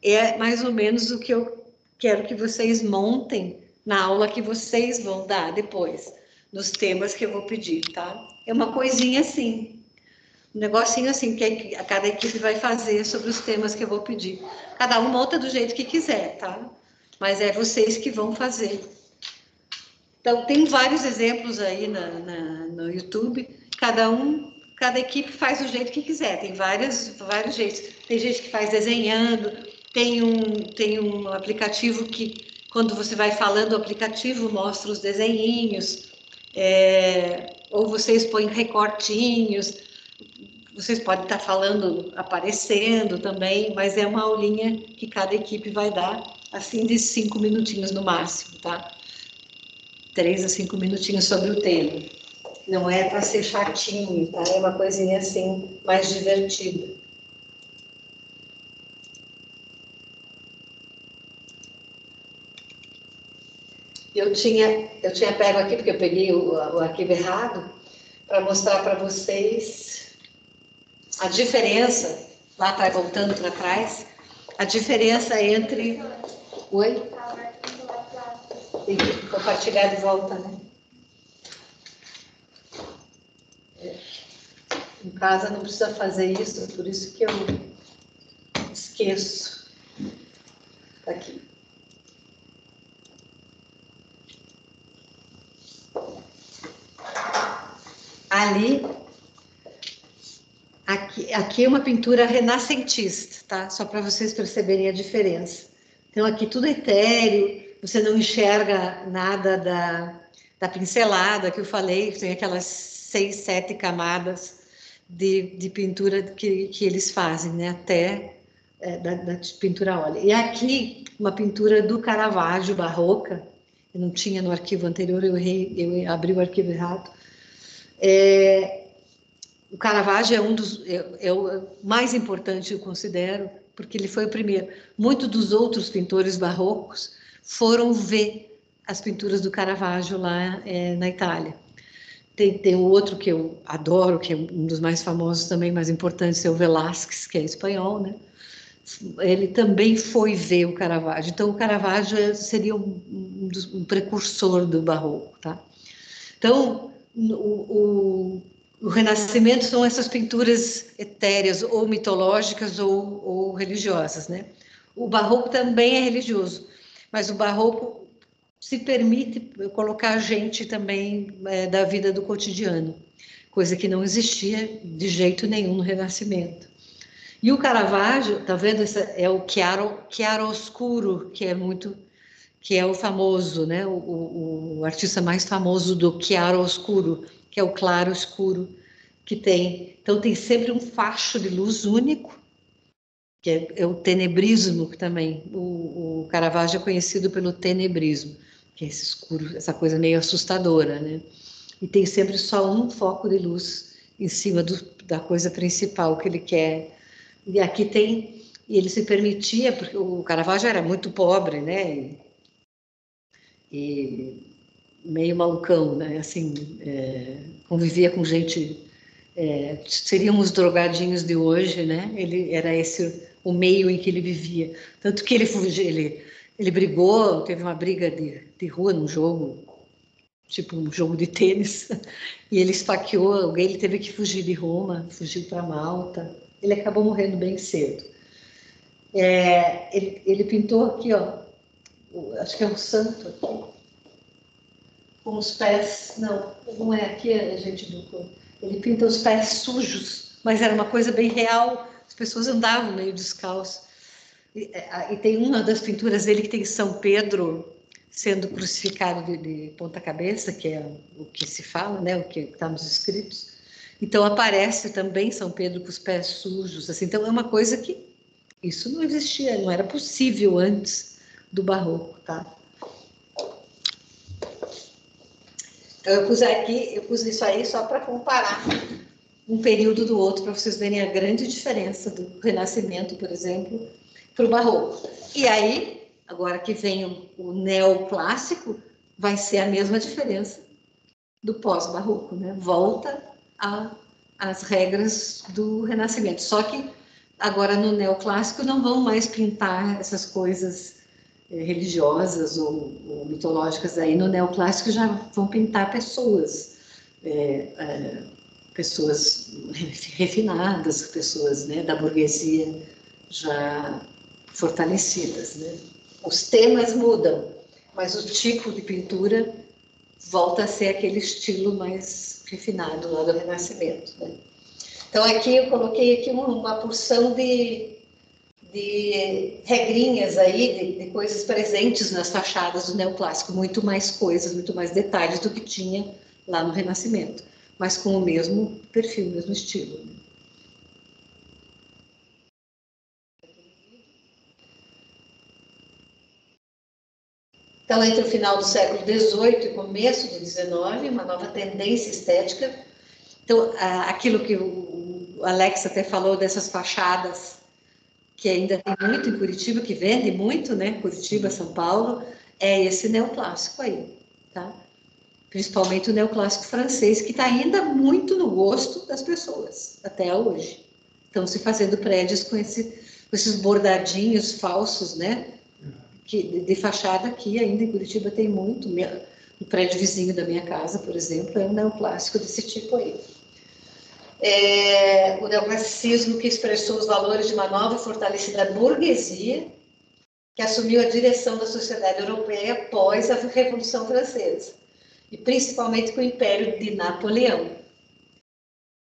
é mais ou menos o que eu quero que vocês montem na aula que vocês vão dar depois, nos temas que eu vou pedir, tá? É uma coisinha assim, um negocinho assim, que cada equipe vai fazer sobre os temas que eu vou pedir. Cada um monta do jeito que quiser, tá? Mas é vocês que vão fazer. Então, tem vários exemplos aí no YouTube, cada equipe faz do jeito que quiser, tem vários jeitos. Tem gente que faz desenhando, tem um aplicativo que, quando você vai falando, o aplicativo mostra os desenhinhos, ou vocês põem recortinhos, vocês podem estar falando, aparecendo também, mas é uma aulinha que cada equipe vai dar, assim, de 5 minutinhos no máximo, tá? 3 a 5 minutinhos sobre o tema. Não é para ser chatinho, tá? É uma coisinha assim, mais divertida. Eu tinha pego aqui, porque eu peguei o arquivo errado, para mostrar para vocês a diferença, lá atrás, voltando para trás, a diferença entre... Oi? Tem que compartilhar de volta, né? Em casa não precisa fazer isso, por isso que eu esqueço. Tá aqui. Ali, aqui é uma pintura renascentista, tá? Só para vocês perceberem a diferença. Então, aqui tudo é etéreo, você não enxerga nada da pincelada que eu falei, tem aquelas 6, 7 camadas de pintura que eles fazem, né? Até da pintura a óleo. E aqui, uma pintura do Caravaggio, barroca, eu não tinha no arquivo anterior, eu abri o arquivo errado. O Caravaggio é o mais importante, eu considero, porque ele foi o primeiro. Muitos dos outros pintores barrocos foram ver as pinturas do Caravaggio lá na Itália. Tem um outro que eu adoro, que é um dos mais famosos também, mais importantes, é o Velázquez, que é espanhol, né? Ele também foi ver o Caravaggio. Então, o Caravaggio seria um precursor do barroco, tá? Então, o Renascimento são essas pinturas etéreas, ou mitológicas, ou religiosas, né? O barroco também é religioso, mas o barroco se permite colocar gente também da vida do cotidiano, coisa que não existia de jeito nenhum no Renascimento. E o Caravaggio, tá vendo? Esse é o chiaroscuro, que é o famoso, né? O artista mais famoso do chiaroscuro, que é o claro escuro que tem. Então tem sempre um facho de luz único, que é o tenebrismo também. O Caravaggio é conhecido pelo tenebrismo, que é esse escuro, essa coisa meio assustadora, né? E tem sempre só um foco de luz em cima da coisa principal que ele quer. E aqui tem, e ele se permitia, porque o Caravaggio era muito pobre, né? E meio malucão, né? Assim, convivia com gente, seriam os drogadinhos de hoje, né? Ele era esse o meio em que ele vivia. Tanto que ele fugiu, ele brigou, teve uma briga de rua num jogo, tipo um jogo de tênis, e ele esfaqueou alguém, ele teve que fugir de Roma, fugiu para Malta. Ele acabou morrendo bem cedo. Ele pintou aqui, ó, acho que é um santo aqui, com os pés, não é aqui, gente, ele pinta os pés sujos, mas era uma coisa bem real, as pessoas andavam meio descalços. E tem uma das pinturas dele que tem São Pedro sendo crucificado de ponta cabeça, que é o que se fala, né, o que está nos escritos. Então aparece também São Pedro com os pés sujos, assim. Então é uma coisa que isso não existia, não era possível antes do Barroco, tá? Então eu pus isso aí só para comparar um período do outro, para vocês verem a grande diferença do Renascimento, por exemplo, para o Barroco. E aí, agora que vem o neoclássico, vai ser a mesma diferença do pós-barroco, né? Volta às regras do Renascimento. Só que agora no neoclássico não vão mais pintar essas coisas religiosas ou mitológicas. Aí no neoclássico já vão pintar pessoas, pessoas refinadas, pessoas, né, da burguesia já fortalecidas, né? Os temas mudam, mas o tipo de pintura volta a ser aquele estilo mais refinado lá do Renascimento, né? Então aqui eu coloquei aqui uma porção de regrinhas aí, de coisas presentes nas fachadas do neoclássico, muito mais coisas, muito mais detalhes do que tinha lá no Renascimento, mas com o mesmo perfil, o mesmo estilo, né? Então, entre o final do século XVIII e começo do XIX, uma nova tendência estética. Então, aquilo que o Alex até falou dessas fachadas, que ainda tem muito em Curitiba, que vende muito, né? Curitiba, São Paulo, é esse neoclássico aí, tá? Principalmente o neoclássico francês, que está ainda muito no gosto das pessoas, até hoje. Estão se fazendo prédios com esses bordadinhos falsos, né? De fachada aqui, ainda em Curitiba tem muito. O prédio vizinho da minha casa, por exemplo, é um neoclássico desse tipo aí. O neoclassicismo que expressou os valores de uma nova e fortalecida burguesia, que assumiu a direção da sociedade europeia após a Revolução Francesa, e principalmente com o Império de Napoleão.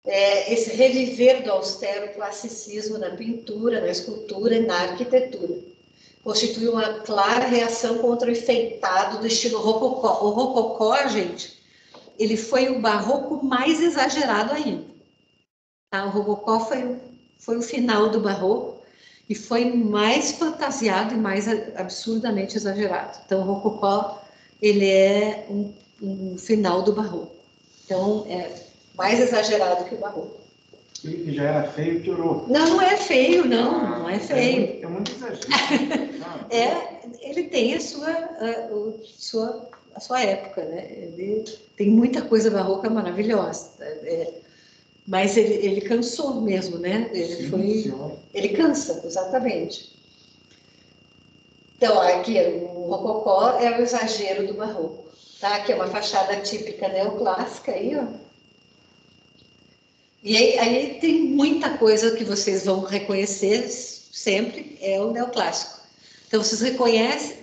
Esse reviver do austero classicismo na pintura, na escultura e na arquitetura constitui uma clara reação contra o enfeitado do estilo rococó. O rococó, gente, ele foi o barroco mais exagerado ainda. Tá? O rococó foi o final do barroco e foi mais fantasiado e mais absurdamente exagerado. Então, o rococó, ele é um final do barroco. Então, é mais exagerado que o barroco. E já era feio, piorou. Não é feio, não é feio. É muito exagero. Ele tem a sua época, né? Ele tem muita coisa barroca maravilhosa. Mas ele cansou mesmo, né? Ele cansa, exatamente. Então, aqui o rococó é o exagero do barroco, tá? Aqui é uma fachada típica neoclássica aí, ó. E aí tem muita coisa que vocês vão reconhecer sempre, é o neoclássico. Então, vocês reconhecem,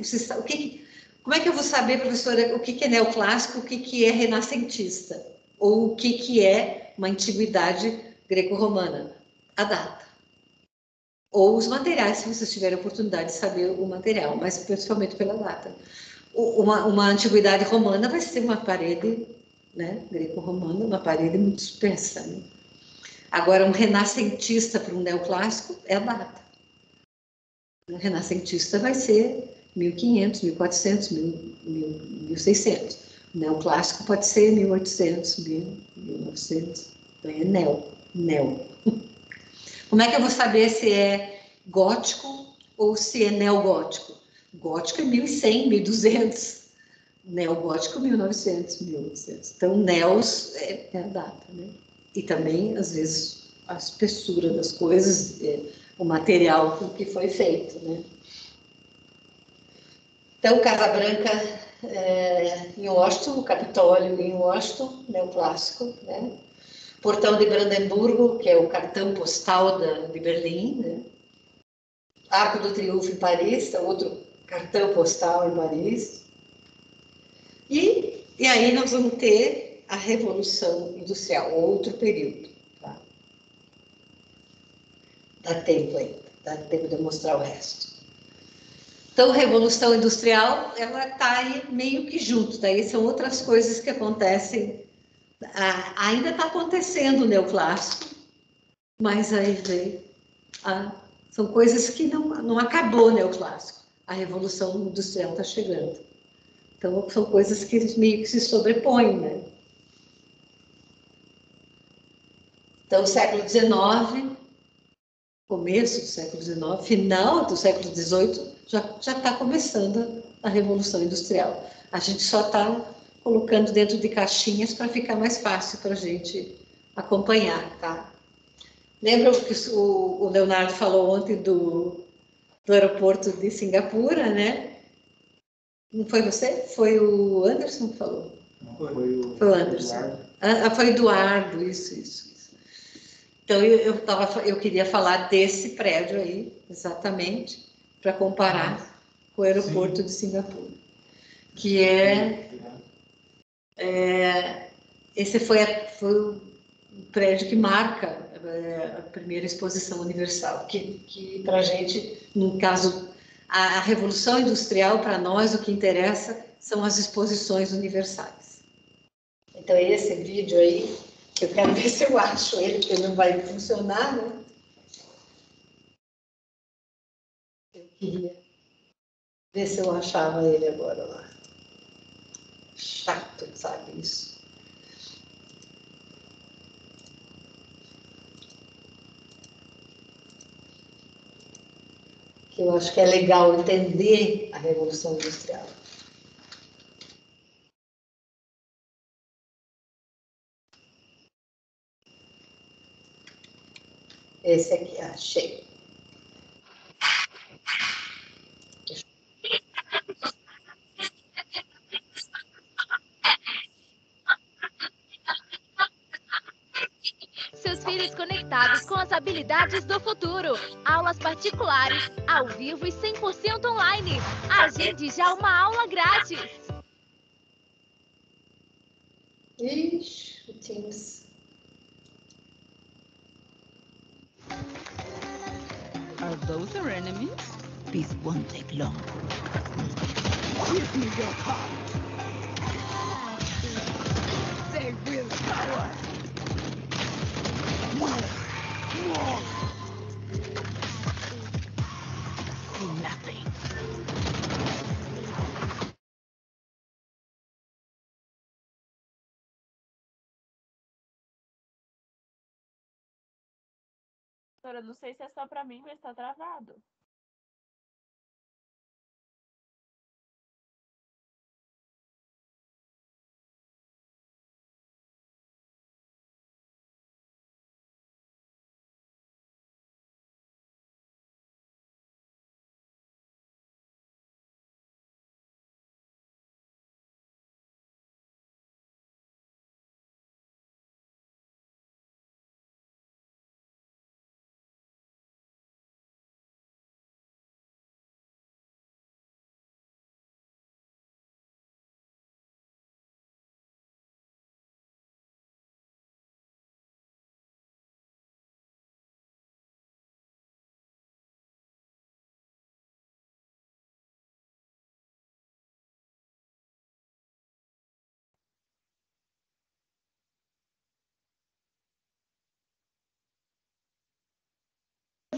como é que eu vou saber, professora, o que é neoclássico, o que é renascentista? Ou o que é uma antiguidade greco-romana? A data. Ou os materiais, se vocês tiverem a oportunidade de saber o material, mas principalmente pela data. Uma antiguidade romana vai ser uma parede, né, greco-romana, uma parede muito espessa, né? Agora, um renascentista para um neoclássico é a data. O renascentista vai ser 1500, 1400, 1600. O neoclássico pode ser 1800, 1900. Então é neo. Como é que eu vou saber se é gótico ou se é neogótico? Gótico é 1100, 1200. Neogótico, 1900, 1800. Então, neos é a data, né? E também, às vezes, a espessura das coisas, o material com que foi feito, né? Então, Casa Branca em Washington, o Capitólio em Washington, neoclássico, né? Portão de Brandemburgo, que é o cartão postal de Berlim, né? Arco do Triunfo em Paris, outro cartão postal em Paris. E aí nós vamos ter a Revolução Industrial, outro período. Tá? Dá tempo de mostrar o resto. Então, Revolução Industrial, ela está aí meio que junto, daí são outras coisas que acontecem. Ainda está acontecendo o neoclássico, mas aí vem são coisas que não acabou o neoclássico. A Revolução Industrial está chegando. Então, são coisas que meio que se sobrepõem, né? Então, século XIX, começo do século XIX, final do século XVIII, já está começando a Revolução Industrial. A gente só está colocando dentro de caixinhas para ficar mais fácil para a gente acompanhar, tá? Lembra o que o Leonardo falou ontem do aeroporto de Singapura, né? Não foi você? Foi o Anderson que falou? Não, foi o Anderson. Foi o Eduardo, isso. Então, eu queria falar desse prédio aí, exatamente, para comparar com o aeroporto de Singapura. Que esse foi o prédio que marca a primeira exposição universal, que para a gente, no caso, a Revolução Industrial, para nós, o que interessa são as exposições universais. Então, esse vídeo aí, eu quero ver se eu acho ele, porque não vai funcionar, né? Eu queria ver se eu achava ele agora lá. Chato, sabe isso? Que eu acho que é legal entender a Revolução Industrial. Esse aqui, achei. Seus filhos conectados com as habilidades do futuro. Aulas particulares, ao vivo e 100% online. Agende já uma aula grátis. Ixi, o Teams. Are those our enemies? This won't take long. Give me your heart. They will cower. More. Nothing. Doutora, não sei se é só para mim, mas está travado.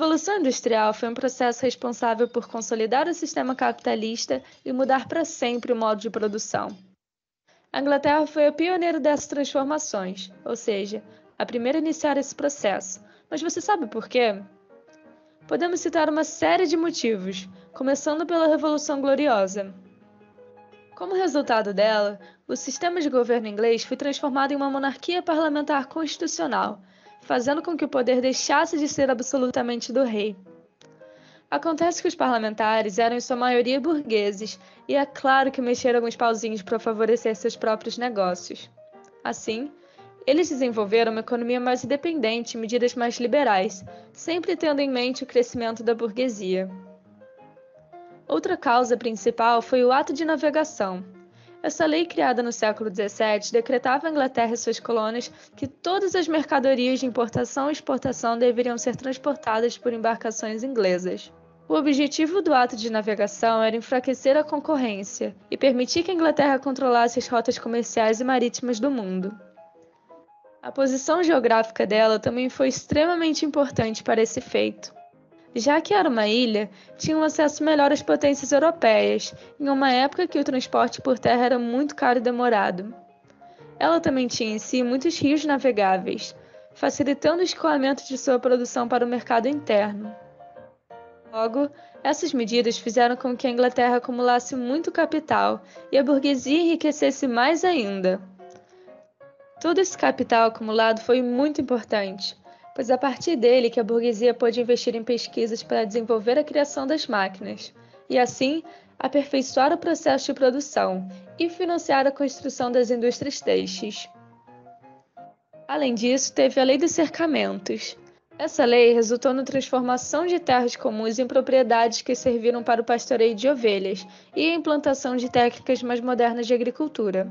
Revolução Industrial foi um processo responsável por consolidar o sistema capitalista e mudar para sempre o modo de produção. A Inglaterra foi a pioneira dessas transformações, ou seja, a primeira a iniciar esse processo. Mas você sabe por quê? Podemos citar uma série de motivos, começando pela Revolução Gloriosa. Como resultado dela, o sistema de governo inglês foi transformado em uma monarquia parlamentar constitucional, fazendo com que o poder deixasse de ser absolutamente do rei. Acontece que os parlamentares eram em sua maioria burgueses, e é claro que mexeram alguns pauzinhos para favorecer seus próprios negócios. Assim, eles desenvolveram uma economia mais independente e medidas mais liberais, sempre tendo em mente o crescimento da burguesia. Outra causa principal foi o Ato de Navegação. Essa lei, criada no século XVII, decretava à Inglaterra e suas colônias que todas as mercadorias de importação e exportação deveriam ser transportadas por embarcações inglesas. O objetivo do Ato de Navegação era enfraquecer a concorrência e permitir que a Inglaterra controlasse as rotas comerciais e marítimas do mundo. A posição geográfica dela também foi extremamente importante para esse feito. Já que era uma ilha, tinha um acesso melhor às potências europeias, em uma época que o transporte por terra era muito caro e demorado. Ela também tinha em si muitos rios navegáveis, facilitando o escoamento de sua produção para o mercado interno. Logo, essas medidas fizeram com que a Inglaterra acumulasse muito capital e a burguesia enriquecesse mais ainda. Todo esse capital acumulado foi muito importante, pois a partir dele que a burguesia pôde investir em pesquisas para desenvolver a criação das máquinas, e assim aperfeiçoar o processo de produção e financiar a construção das indústrias têxteis. Além disso, teve a Lei dos Cercamentos. Essa lei resultou na transformação de terras comuns em propriedades que serviram para o pastoreio de ovelhas e a implantação de técnicas mais modernas de agricultura.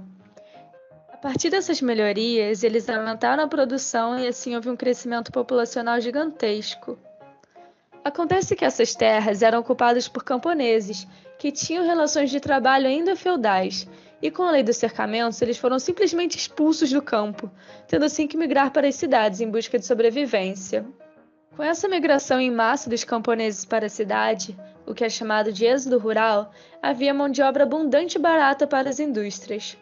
A partir dessas melhorias, eles aumentaram a produção e assim houve um crescimento populacional gigantesco. Acontece que essas terras eram ocupadas por camponeses, que tinham relações de trabalho ainda feudais, e com a lei dos cercamentos eles foram simplesmente expulsos do campo, tendo assim que migrar para as cidades em busca de sobrevivência. Com essa migração em massa dos camponeses para a cidade, o que é chamado de êxodo rural, havia mão de obra abundante e barata para as indústrias.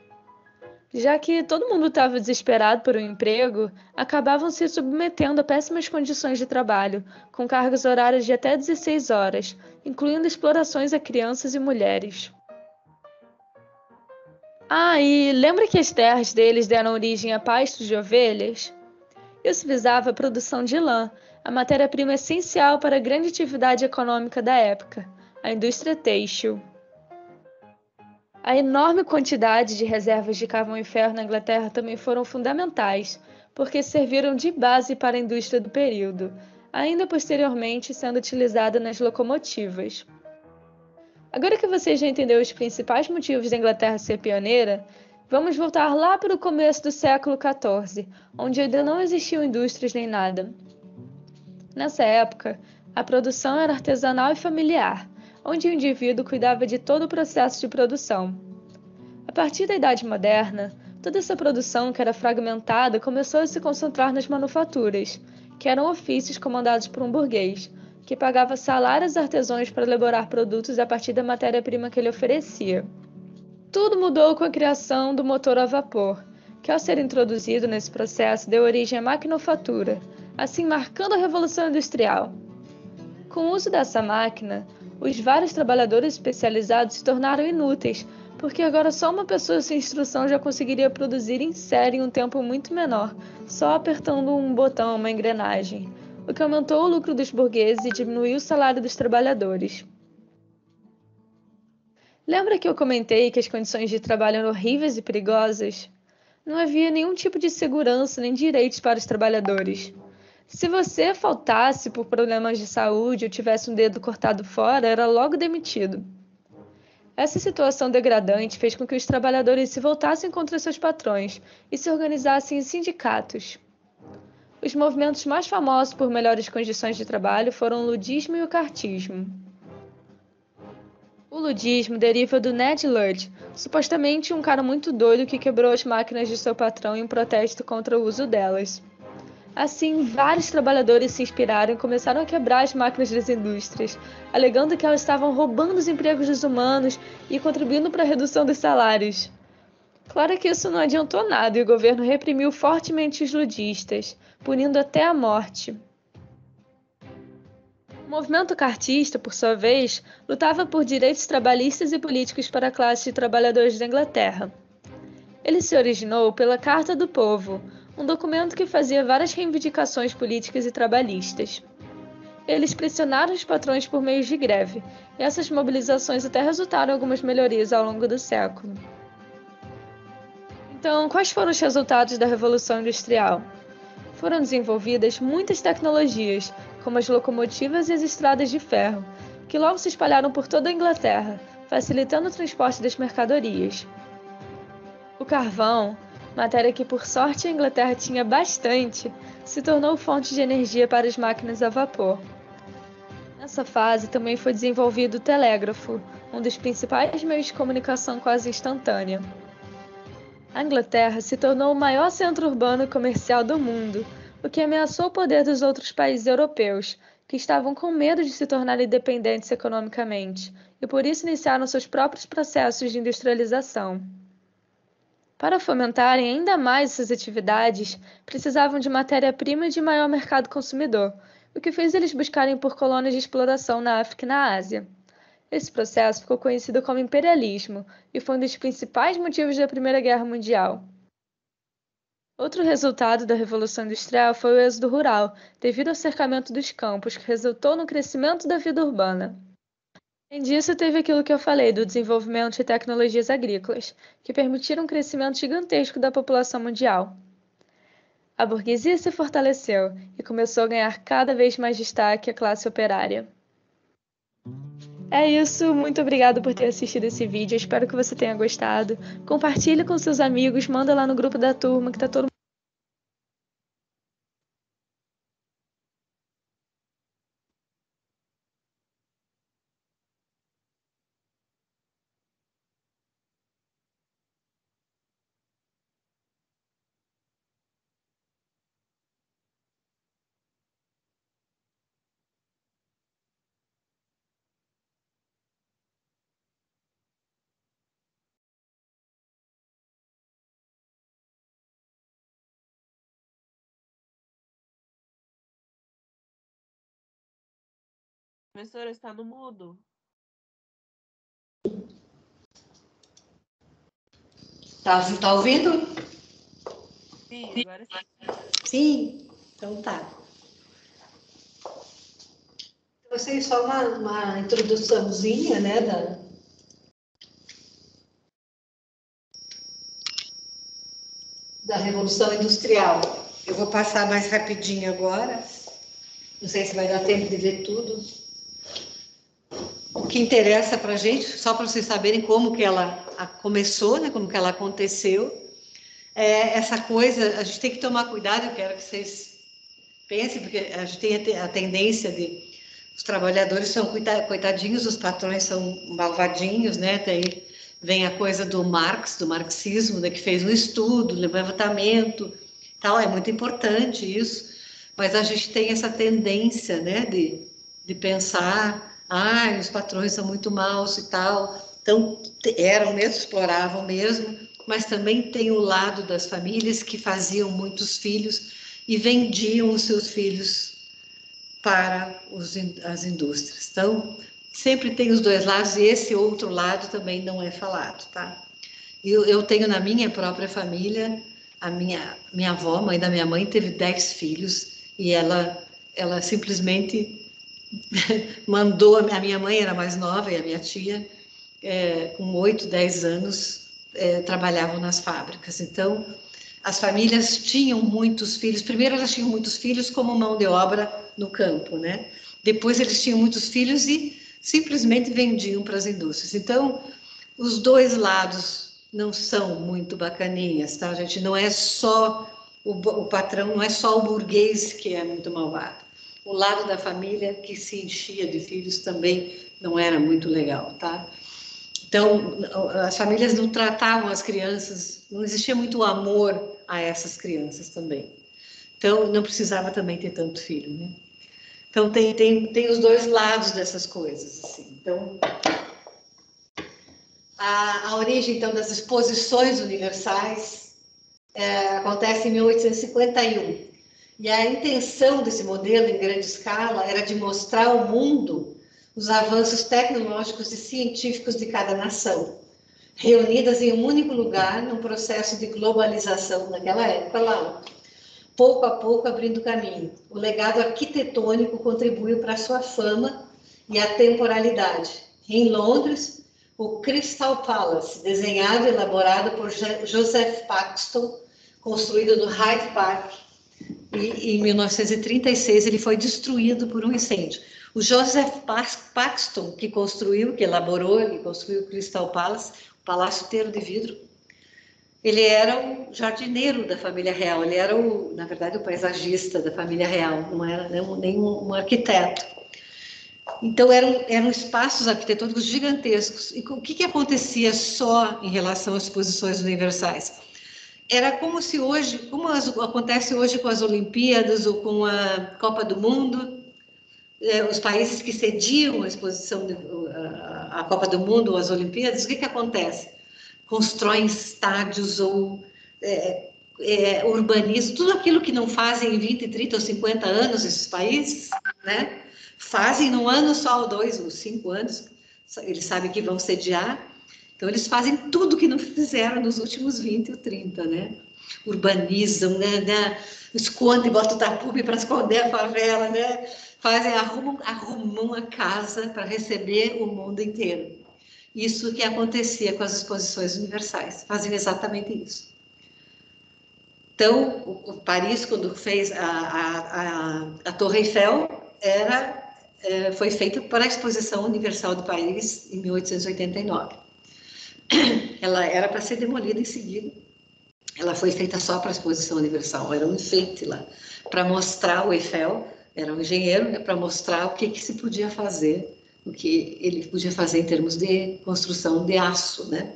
Já que todo mundo estava desesperado por um emprego, acabavam se submetendo a péssimas condições de trabalho, com cargas horárias de até 16 horas, incluindo explorações a crianças e mulheres. E lembra que as terras deles deram origem a pastos de ovelhas? Isso visava a produção de lã, a matéria-prima essencial para a grande atividade econômica da época, a indústria têxtil. A enorme quantidade de reservas de carvão e ferro na Inglaterra também foram fundamentais, porque serviram de base para a indústria do período, ainda posteriormente sendo utilizada nas locomotivas. Agora que você já entendeu os principais motivos da Inglaterra ser pioneira, vamos voltar lá para o começo do século XIV, onde ainda não existiam indústrias nem nada. Nessa época, a produção era artesanal e familiar, onde o indivíduo cuidava de todo o processo de produção. A partir da Idade Moderna, toda essa produção que era fragmentada começou a se concentrar nas manufaturas, que eram ofícios comandados por um burguês, que pagava salários a artesãos para elaborar produtos a partir da matéria-prima que ele oferecia. Tudo mudou com a criação do motor a vapor, que ao ser introduzido nesse processo deu origem à maquinofatura, assim marcando a Revolução Industrial. Com o uso dessa máquina, os vários trabalhadores especializados se tornaram inúteis, porque agora só uma pessoa sem instrução já conseguiria produzir em série em um tempo muito menor, só apertando um botão, uma engrenagem, o que aumentou o lucro dos burgueses e diminuiu o salário dos trabalhadores. Lembra que eu comentei que as condições de trabalho eram horríveis e perigosas? Não havia nenhum tipo de segurança nem direitos para os trabalhadores. Se você faltasse por problemas de saúde ou tivesse um dedo cortado fora, era logo demitido. Essa situação degradante fez com que os trabalhadores se voltassem contra seus patrões e se organizassem em sindicatos. Os movimentos mais famosos por melhores condições de trabalho foram o ludismo e o cartismo. O ludismo deriva do Ned Ludd, supostamente um cara muito doido que quebrou as máquinas de seu patrão em um protesto contra o uso delas. Assim, vários trabalhadores se inspiraram e começaram a quebrar as máquinas das indústrias, alegando que elas estavam roubando os empregos dos humanos e contribuindo para a redução dos salários. Claro que isso não adiantou nada e o governo reprimiu fortemente os ludistas, punindo até a morte. O movimento cartista, por sua vez, lutava por direitos trabalhistas e políticos para a classe de trabalhadores da Inglaterra. Ele se originou pela Carta do Povo, um documento que fazia várias reivindicações políticas e trabalhistas. Eles pressionaram os patrões por meio de greve, e essas mobilizações até resultaram em algumas melhorias ao longo do século. Então, quais foram os resultados da Revolução Industrial? Foram desenvolvidas muitas tecnologias, como as locomotivas e as estradas de ferro, que logo se espalharam por toda a Inglaterra, facilitando o transporte das mercadorias. O carvão, matéria que por sorte a Inglaterra tinha bastante, se tornou fonte de energia para as máquinas a vapor. Nessa fase também foi desenvolvido o telégrafo, um dos principais meios de comunicação quase instantânea. A Inglaterra se tornou o maior centro urbano e comercial do mundo, o que ameaçou o poder dos outros países europeus, que estavam com medo de se tornar independentes economicamente, e por isso iniciaram seus próprios processos de industrialização. Para fomentarem ainda mais essas atividades, precisavam de matéria-prima e de maior mercado consumidor, o que fez eles buscarem por colônias de exploração na África e na Ásia. Esse processo ficou conhecido como imperialismo e foi um dos principais motivos da Primeira Guerra Mundial. Outro resultado da Revolução Industrial foi o êxodo rural, devido ao cercamento dos campos, que resultou no crescimento da vida urbana. Além disso, teve aquilo que eu falei do desenvolvimento de tecnologias agrícolas, que permitiram um crescimento gigantesco da população mundial. A burguesia se fortaleceu e começou a ganhar cada vez mais destaque a classe operária. É isso, muito obrigada por ter assistido esse vídeo, eu espero que você tenha gostado. Compartilhe com seus amigos, manda lá no grupo da turma que tá todo mundo. Professora, está no mudo. Tá ouvindo? Sim, agora sim. Sim, então tá. Vocês só uma introduçãozinha, né, da Revolução Industrial. Eu vou passar mais rapidinho agora. Não sei se vai dar tempo de ver tudo. O que interessa para a gente, só para vocês saberem como que ela começou, né, como que ela aconteceu, essa coisa, a gente tem que tomar cuidado, eu quero que vocês pensem, porque a gente tem a tendência de os trabalhadores são coitadinhos, os patrões são malvadinhos, né? Daí vem a coisa do Marx, do marxismo, né? Que fez um estudo, levantamento, tal, é muito importante isso, mas a gente tem essa tendência, né? De pensar, os patrões são muito maus e tal, então eram mesmo, exploravam mesmo, mas também tem o lado das famílias que faziam muitos filhos e vendiam os seus filhos para as indústrias. Então, sempre tem os dois lados e esse outro lado também não é falado, tá? Eu tenho na minha própria família, a minha avó, mãe da minha mãe, teve 10 filhos e ela simplesmente mandou, a minha mãe era mais nova e a minha tia, com 8, 10 anos, trabalhavam nas fábricas. Então, as famílias tinham muitos filhos. Primeiro, elas tinham muitos filhos como mão de obra no campo, né? Depois, eles tinham muitos filhos e simplesmente vendiam para as indústrias. Então, os dois lados não são muito bacaninhas, tá, gente? Não é só o patrão, não é só o burguês que é muito malvado. O lado da família que se enchia de filhos também não era muito legal, tá? Então, as famílias não tratavam as crianças, não existia muito amor a essas crianças também. Então, não precisava também ter tanto filho, né? Então, tem os dois lados dessas coisas, assim. Então, a origem, então, das exposições universais acontece em 1851. E a intenção desse modelo em grande escala era de mostrar ao mundo os avanços tecnológicos e científicos de cada nação, reunidas em um único lugar, num processo de globalização naquela época lá, pouco a pouco abrindo caminho. O legado arquitetônico contribuiu para a sua fama e a temporalidade. Em Londres, o Crystal Palace, desenhado e elaborado por Joseph Paxton, construído no Hyde Park, e em 1936 ele foi destruído por um incêndio. O Joseph Paxton, que elaborou e construiu o Crystal Palace, o palácio inteiro de vidro, ele era o jardineiro da família real, ele era, na verdade, o paisagista da família real, não era nem um arquiteto. Então, eram espaços arquitetônicos gigantescos. E o que acontecia só em relação às exposições universais? Era como se hoje, acontece hoje com as Olimpíadas ou com a Copa do Mundo, os países que cediam a exposição, a Copa do Mundo ou as Olimpíadas, o que acontece? Constroem estádios ou urbanizam, tudo aquilo que não fazem em 20, 30 ou 50 anos esses países, né? Fazem num ano só, ou 2 ou 5 anos, eles sabem que vão sediar, então eles fazem tudo que não fizeram nos últimos 20 ou 30, né? Urbanizam, né? Escondem, botam o tapume para esconder a favela, né? Arrumam a casa para receber o mundo inteiro. Isso que acontecia com as exposições universais, fazem exatamente isso. Então, o Paris, quando fez a Torre Eiffel, foi feita para a Exposição Universal de Paris em 1889. Ela era para ser demolida em seguida. Ela foi feita só para a Exposição Universal, era um enfeite lá, para mostrar o Eiffel, era um engenheiro, né, para mostrar o que se podia fazer, o que ele podia fazer em termos de construção de aço, né?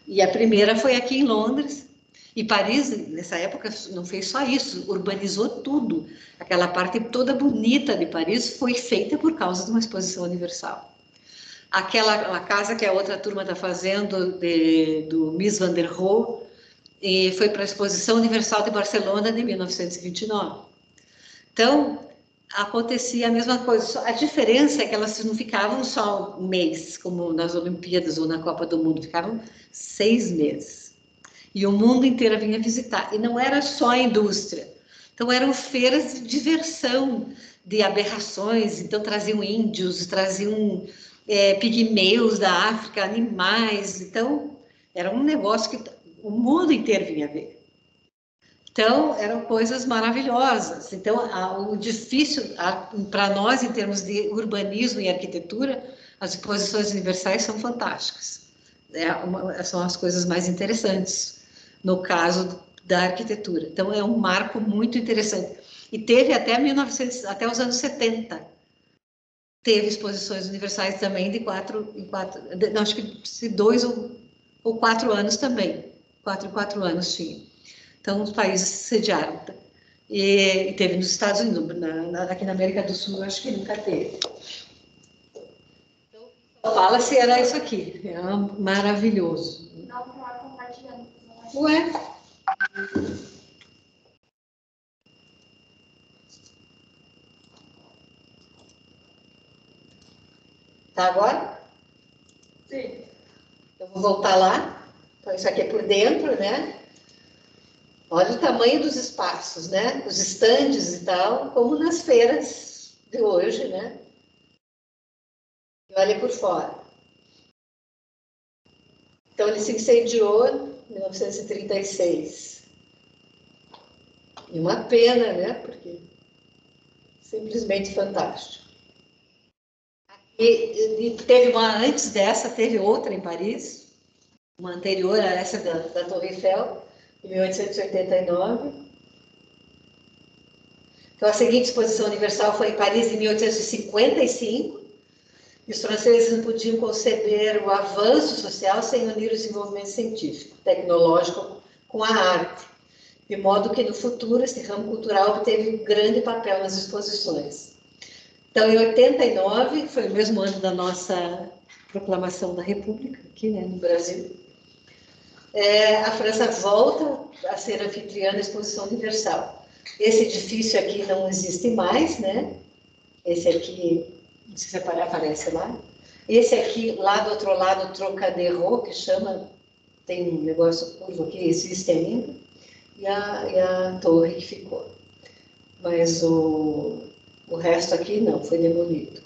E a primeira foi aqui em Londres, e Paris, nessa época, não fez só isso, urbanizou tudo. Aquela parte toda bonita de Paris foi feita por causa de uma exposição universal. A casa que a outra turma está fazendo, do Mies van der Rohe, e foi para a Exposição Universal de Barcelona de 1929. Então, acontecia a mesma coisa. A diferença é que elas não ficavam só um mês, como nas Olimpíadas ou na Copa do Mundo, ficavam 6 meses. E o mundo inteiro vinha visitar. E não era só a indústria. Então, eram feiras de diversão, de aberrações. Então, traziam índios, traziam pigmeus da África, animais. Então, era um negócio que o mundo inteiro vinha ver. Então, eram coisas maravilhosas. Então, o difícil para nós, em termos de urbanismo e arquitetura, as exposições universais são fantásticas. São as coisas mais interessantes, no caso da arquitetura. Então, é um marco muito interessante. E teve até os anos 70. Teve exposições universais também de 4 em 4, acho que 2 ou 4 anos também. 4 em 4 anos tinha. Então, os países sediaram. E teve nos Estados Unidos, aqui na América do Sul, acho que nunca teve. Então, o Palace era isso aqui, era maravilhoso. Não, para compartilhando. Ué? Tá agora? Sim. Eu vou voltar lá. Então, isso aqui é por dentro, né? Olha o tamanho dos espaços, né? Os estandes e tal, como nas feiras de hoje, né? E olha por fora. Então, ele se incendiou em 1936. E uma pena, né? Porque simplesmente fantástico. E teve antes dessa, teve outra em Paris, uma anterior a essa da Torre Eiffel, em 1889. Então, a seguinte exposição universal foi em Paris, em 1855, e os franceses não podiam conceber o avanço social sem unir o desenvolvimento científico, tecnológico, com a arte. de modo que no futuro esse ramo cultural teve um grande papel nas exposições. Então, em 89, foi o mesmo ano da nossa proclamação da República, aqui, né, no Brasil, a França volta a ser anfitriã da Exposição Universal. Esse edifício aqui não existe mais, né? Esse aqui, não sei se aparece lá. Esse aqui, lá do outro lado, Trocadero, que chama, tem um negócio curvo aqui, existe ainda, e a torre que ficou. Mas o resto aqui não, foi demolido.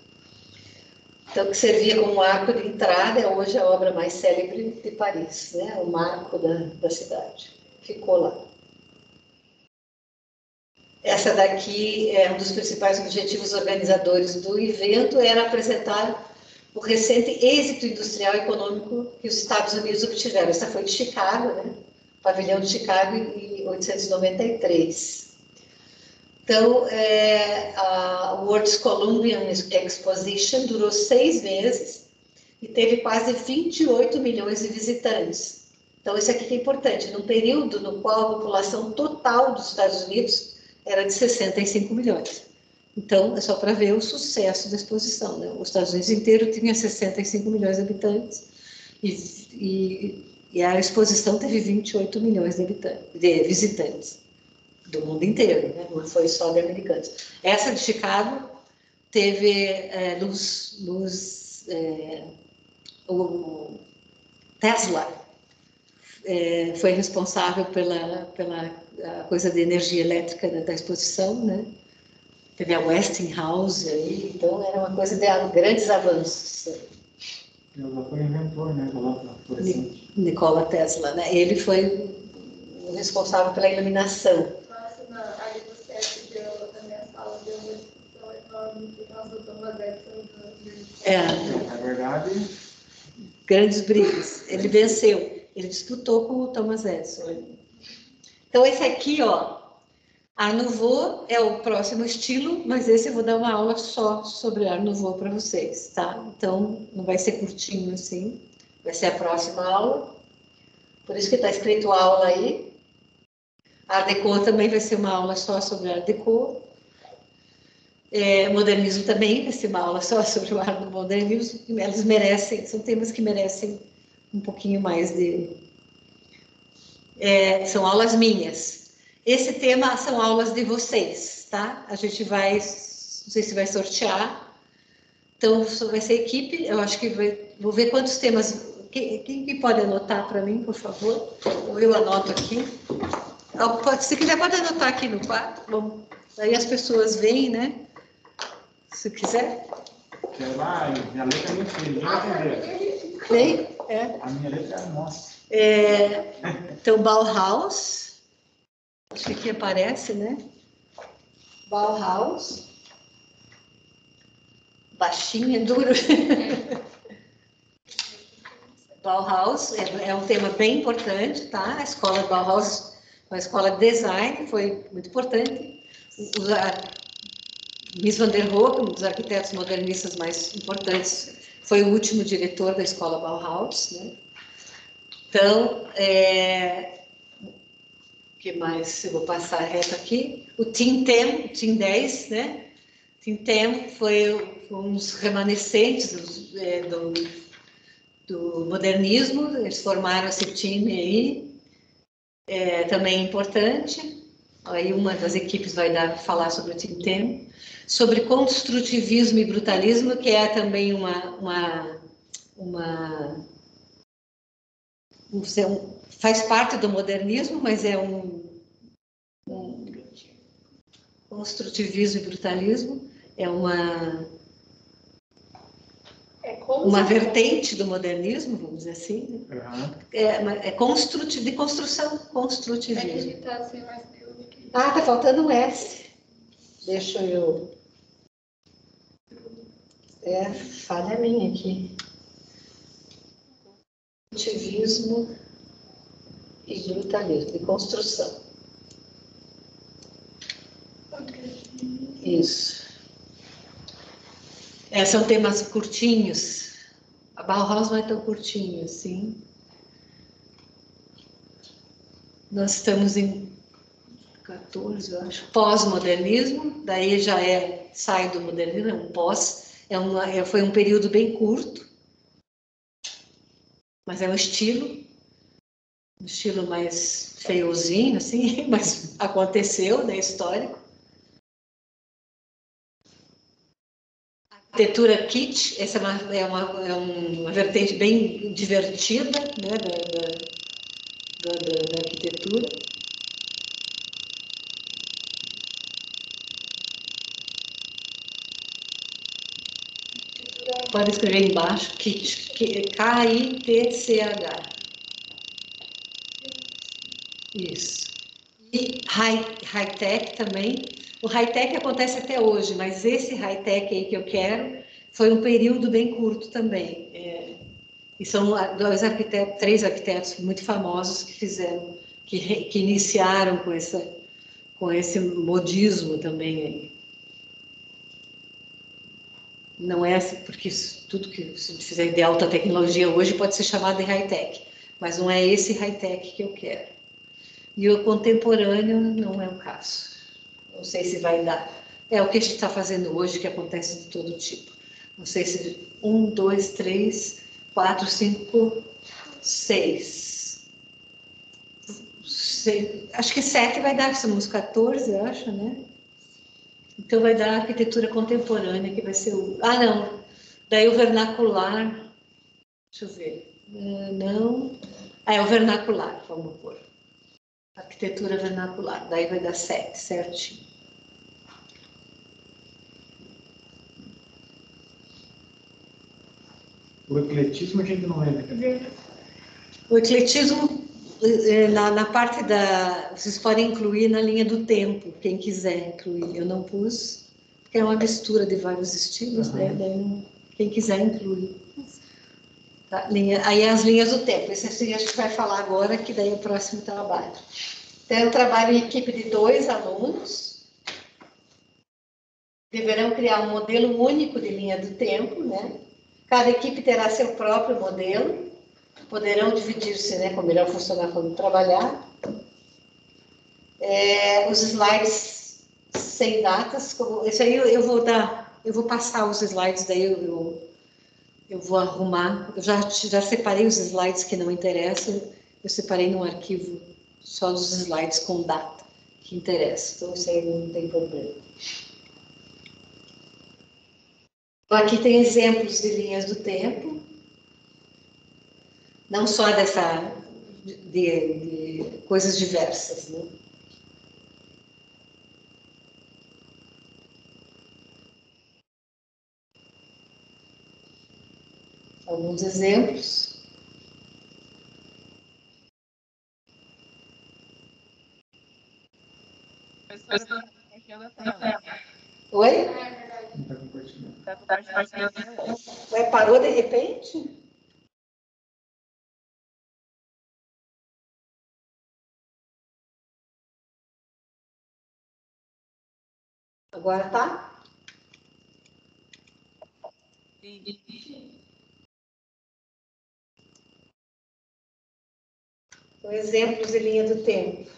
Então, que servia como arco de entrada, é hoje a obra mais célebre de Paris, né? O marco da cidade. Ficou lá. Essa daqui é um dos principais objetivos organizadores do evento, era apresentar o recente êxito industrial e econômico que os Estados Unidos obtiveram. Essa foi de Chicago, né? Pavilhão de Chicago, em 1893. Então, a World's Columbian Exposition durou 6 meses e teve quase 28 milhões de visitantes. Então, isso aqui que é importante, num período no qual a população total dos Estados Unidos era de 65 milhões. Então, é só para ver o sucesso da exposição, né? Os Estados Unidos inteiro tinha 65 milhões de habitantes e a exposição teve 28 milhões de visitantes do mundo inteiro, né? Não foi só de americanos. Essa de Chicago teve o Tesla foi responsável pela coisa de energia elétrica da exposição, né? Teve a Westinghouse aí, então era uma coisa de grandes avanços. Ela foi inventor, né? Nikola Tesla, né? Ele foi o responsável pela iluminação. Ali do set da minha sala deu uma discussão enorme por causa do Thomas Edison. Na verdade, grandes brigas. Ele venceu. Ele disputou com o Thomas Edison. Então, esse aqui, ó, Art Nouveau é o próximo estilo, mas esse eu vou dar uma aula só sobre Art Nouveau para vocês, tá? Então, não vai ser curtinho assim, vai ser a próxima aula. Por isso que está escrito aula aí. Art Deco também vai ser uma aula só sobre Art Deco. Modernismo também vai ser uma aula só sobre o arte do modernismo. Eles merecem, são temas que merecem um pouquinho mais de... são aulas minhas. Esse tema são aulas de vocês, tá? A gente vai, não sei se vai sortear. Então, vai ser equipe. Eu acho que vou ver quantos temas... Quem pode anotar para mim, por favor? Ou eu anoto aqui. Se quiser, pode anotar aqui no quadro. Bom, aí as pessoas veem, né? Se quiser. Minha letra é muito feia, Bem, A minha letra é nossa. Então, Bauhaus. Acho que aqui aparece, né? Bauhaus. Baixinho, duro. Bauhaus é um tema bem importante, tá? A escola Bauhaus, uma escola de design, foi muito importante. Mies van der Rohe, um dos arquitetos modernistas mais importantes, foi o último diretor da escola Bauhaus, né? Então, o que mais? Eu vou passar reto aqui. O Tim 10, né? Tim 10 foi um dos remanescentes do modernismo. Eles formaram esse time aí, também importante. Aí uma das equipes vai falar sobre o Tim 10. Sobre construtivismo e brutalismo, que é também faz parte do modernismo, mas é construtivismo e brutalismo, é uma vertente do modernismo, vamos dizer assim, né? De construção, construtivismo. Tá faltando um S. Deixa eu... falha minha aqui. Construtivismo e brutalismo, de construção. Isso. São temas curtinhos. A Bauhaus não é tão curtinho assim. Nós estamos em 14, eu acho. Pós-modernismo, daí já sai do modernismo, é um pós. Foi um período bem curto, mas é um estilo mais feiozinho, assim, mas aconteceu, né, histórico. Arquitetura kitsch, essa é uma vertente bem divertida, né, da arquitetura. Pode escrever embaixo, kitsch, K-I-T-C-H. Isso. E high-tech também. O high-tech acontece até hoje, mas esse high-tech aí que eu quero foi um período bem curto também. E são três arquitetos muito famosos que fizeram, que iniciaram com esse modismo também aí. Não é porque tudo que se fizer de alta tecnologia hoje pode ser chamado de high-tech, mas não é esse high-tech que eu quero. E o contemporâneo não é o caso. Não sei se vai dar. É o que a gente está fazendo hoje, que acontece de todo tipo. Não sei se 1, 2, 3, 4, 5, 6. Acho que 7 vai dar, somos 14, eu acho, né? Então vai dar a arquitetura contemporânea, que vai ser o... Ah, não. Daí o vernacular. Deixa eu ver. Não. É o vernacular, vamos pôr. Arquitetura vernacular. Daí vai dar 7, certinho. O ecletismo a gente não lembra. O ecletismo, na parte da... Vocês podem incluir na linha do tempo, quem quiser incluir. Eu não pus, porque é uma mistura de vários estilos, né? Daí, quem quiser incluir. Tá? Aí as linhas do tempo. Esse a gente vai falar agora, que daí é o próximo trabalho. Então, eu trabalho em equipe de 2 alunos. Deverão criar um modelo único de linha do tempo, né? Cada equipe terá seu próprio modelo. Poderão dividir-se, né, como irão funcionar quando trabalhar. Os slides sem datas, isso aí eu vou passar os slides, daí eu vou arrumar. Eu já separei os slides que não interessam, eu separei num arquivo só dos slides com data que interessa, então isso aí não tem problema. Aqui tem exemplos de linhas do tempo. Não só de coisas diversas, né? Alguns exemplos. Professora, compartilhando a tela. Oi? Está compartilhando a tela. Ué, parou de repente? Agora tá? São exemplos de linha do tempo.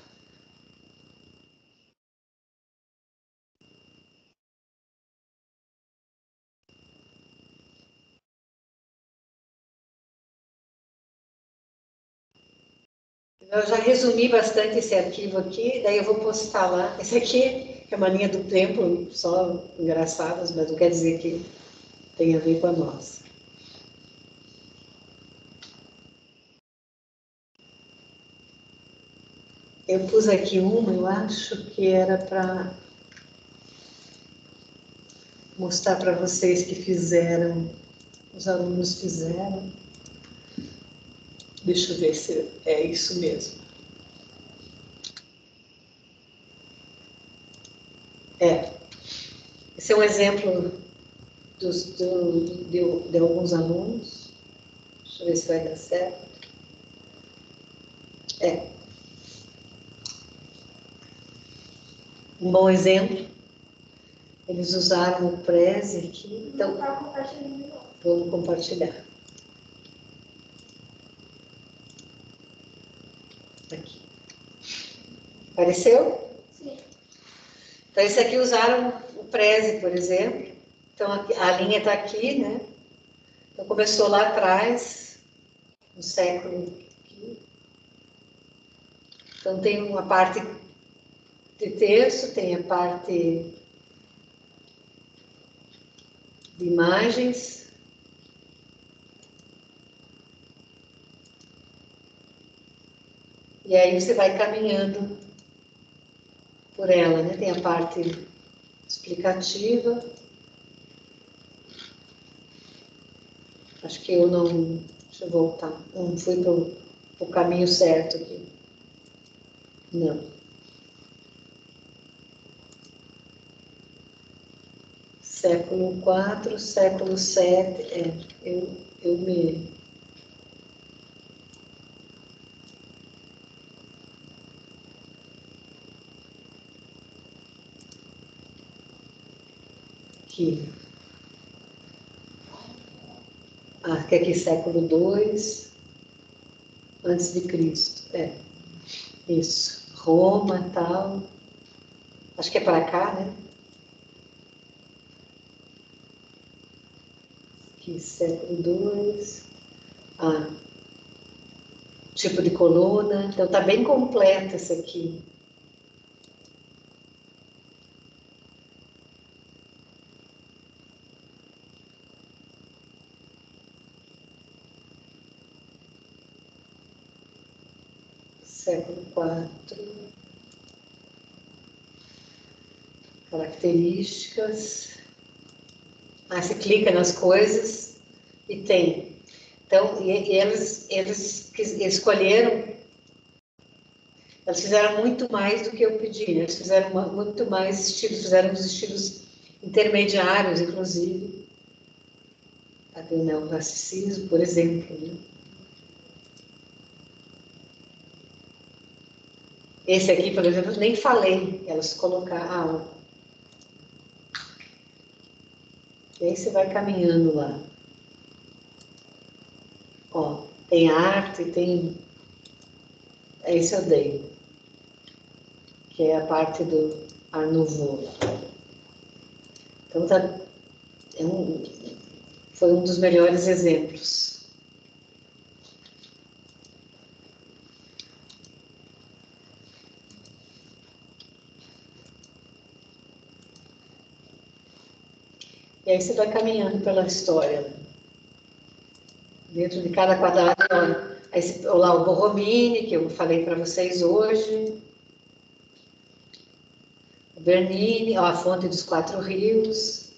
Eu já resumi bastante esse arquivo aqui, daí eu vou postar lá. Esse aqui é uma linha do tempo, só engraçadas, mas não quer dizer que tem a ver com a nossa. Eu pus aqui uma, eu acho que era para mostrar para vocês que fizeram, os alunos fizeram. Deixa eu ver se é isso mesmo. Esse é um exemplo de alguns alunos. Deixa eu ver se vai dar certo. Um bom exemplo. Eles usaram o Prezi aqui. Então, vamos compartilhar. Aqui. Apareceu? Sim. Então, esse aqui usaram o Prezi, por exemplo. Então, a linha está aqui, né? Então, começou lá atrás, no século. Então, tem uma parte de texto, tem a parte de imagens. E aí você vai caminhando por ela, né? Tem a parte explicativa. Acho que eu não... Deixa eu voltar. Não fui para o caminho certo aqui. Não. Século IV, século VII. Eu me... Aqui. Que aqui século II, antes de Cristo. Isso. Roma, tal. Acho que é para cá, né? Aqui, século II. Tipo de coluna. Então, tá bem completa essa aqui. Século IV. Características. Você clica nas coisas e tem. Então, eles escolheram, eles fizeram muito mais do que eu pedi, eles fizeram muito mais estilos, fizeram os estilos intermediários, inclusive. Aqui o neoclassicismo, por exemplo, né? Esse aqui, por exemplo, nem falei, elas colocaram. E aí você vai caminhando lá. Ó, tem arte, tem... Esse eu dei. Que é a parte do Art Nouveau. Então, foi um dos melhores exemplos. E aí você vai caminhando pela história. Dentro de cada quadrado, olha lá o Borromini, que eu falei para vocês hoje. O Bernini, ó, a Fonte dos Quatro Rios.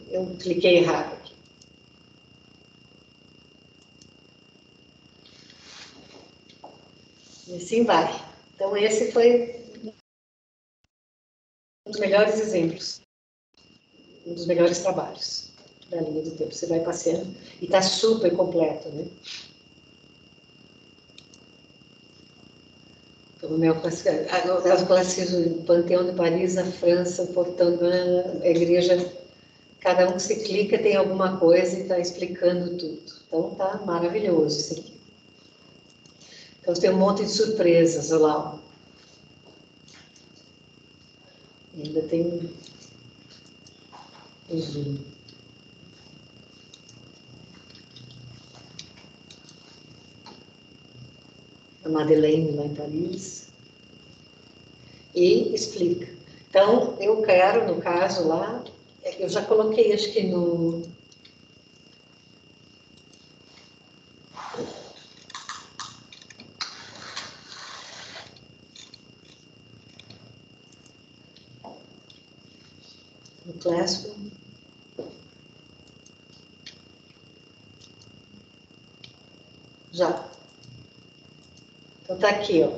Eu cliquei errado aqui. E assim vai. Então, esse foi um dos melhores exemplos, um dos melhores trabalhos da linha do tempo. Você vai passeando e está super completo, né? Então, o neoclassicismo, o Panteão de Paris, a França, o Portão, a igreja, cada um que se clica tem alguma coisa e está explicando tudo. Então, tá maravilhoso isso aqui. Então, tem um monte de surpresas, olha lá. Ainda tem o zoom. A Madeleine lá em Paris. E explica. Então, eu quero, no caso lá, eu já coloquei, acho que no Classroom. Já. Então, tá aqui, ó.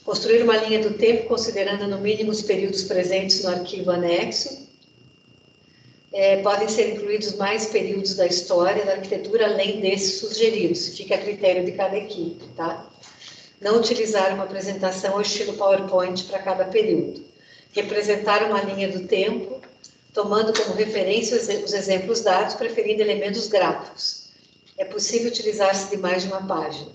Construir uma linha do tempo considerando no mínimo os períodos presentes no arquivo anexo. Podem ser incluídos mais períodos da história da arquitetura além desses sugeridos. Fica a critério de cada equipe, tá? Não utilizar uma apresentação ao estilo PowerPoint para cada período. Representar uma linha do tempo, tomando como referência os exemplos dados, preferindo elementos gráficos. É possível utilizar-se de mais de uma página.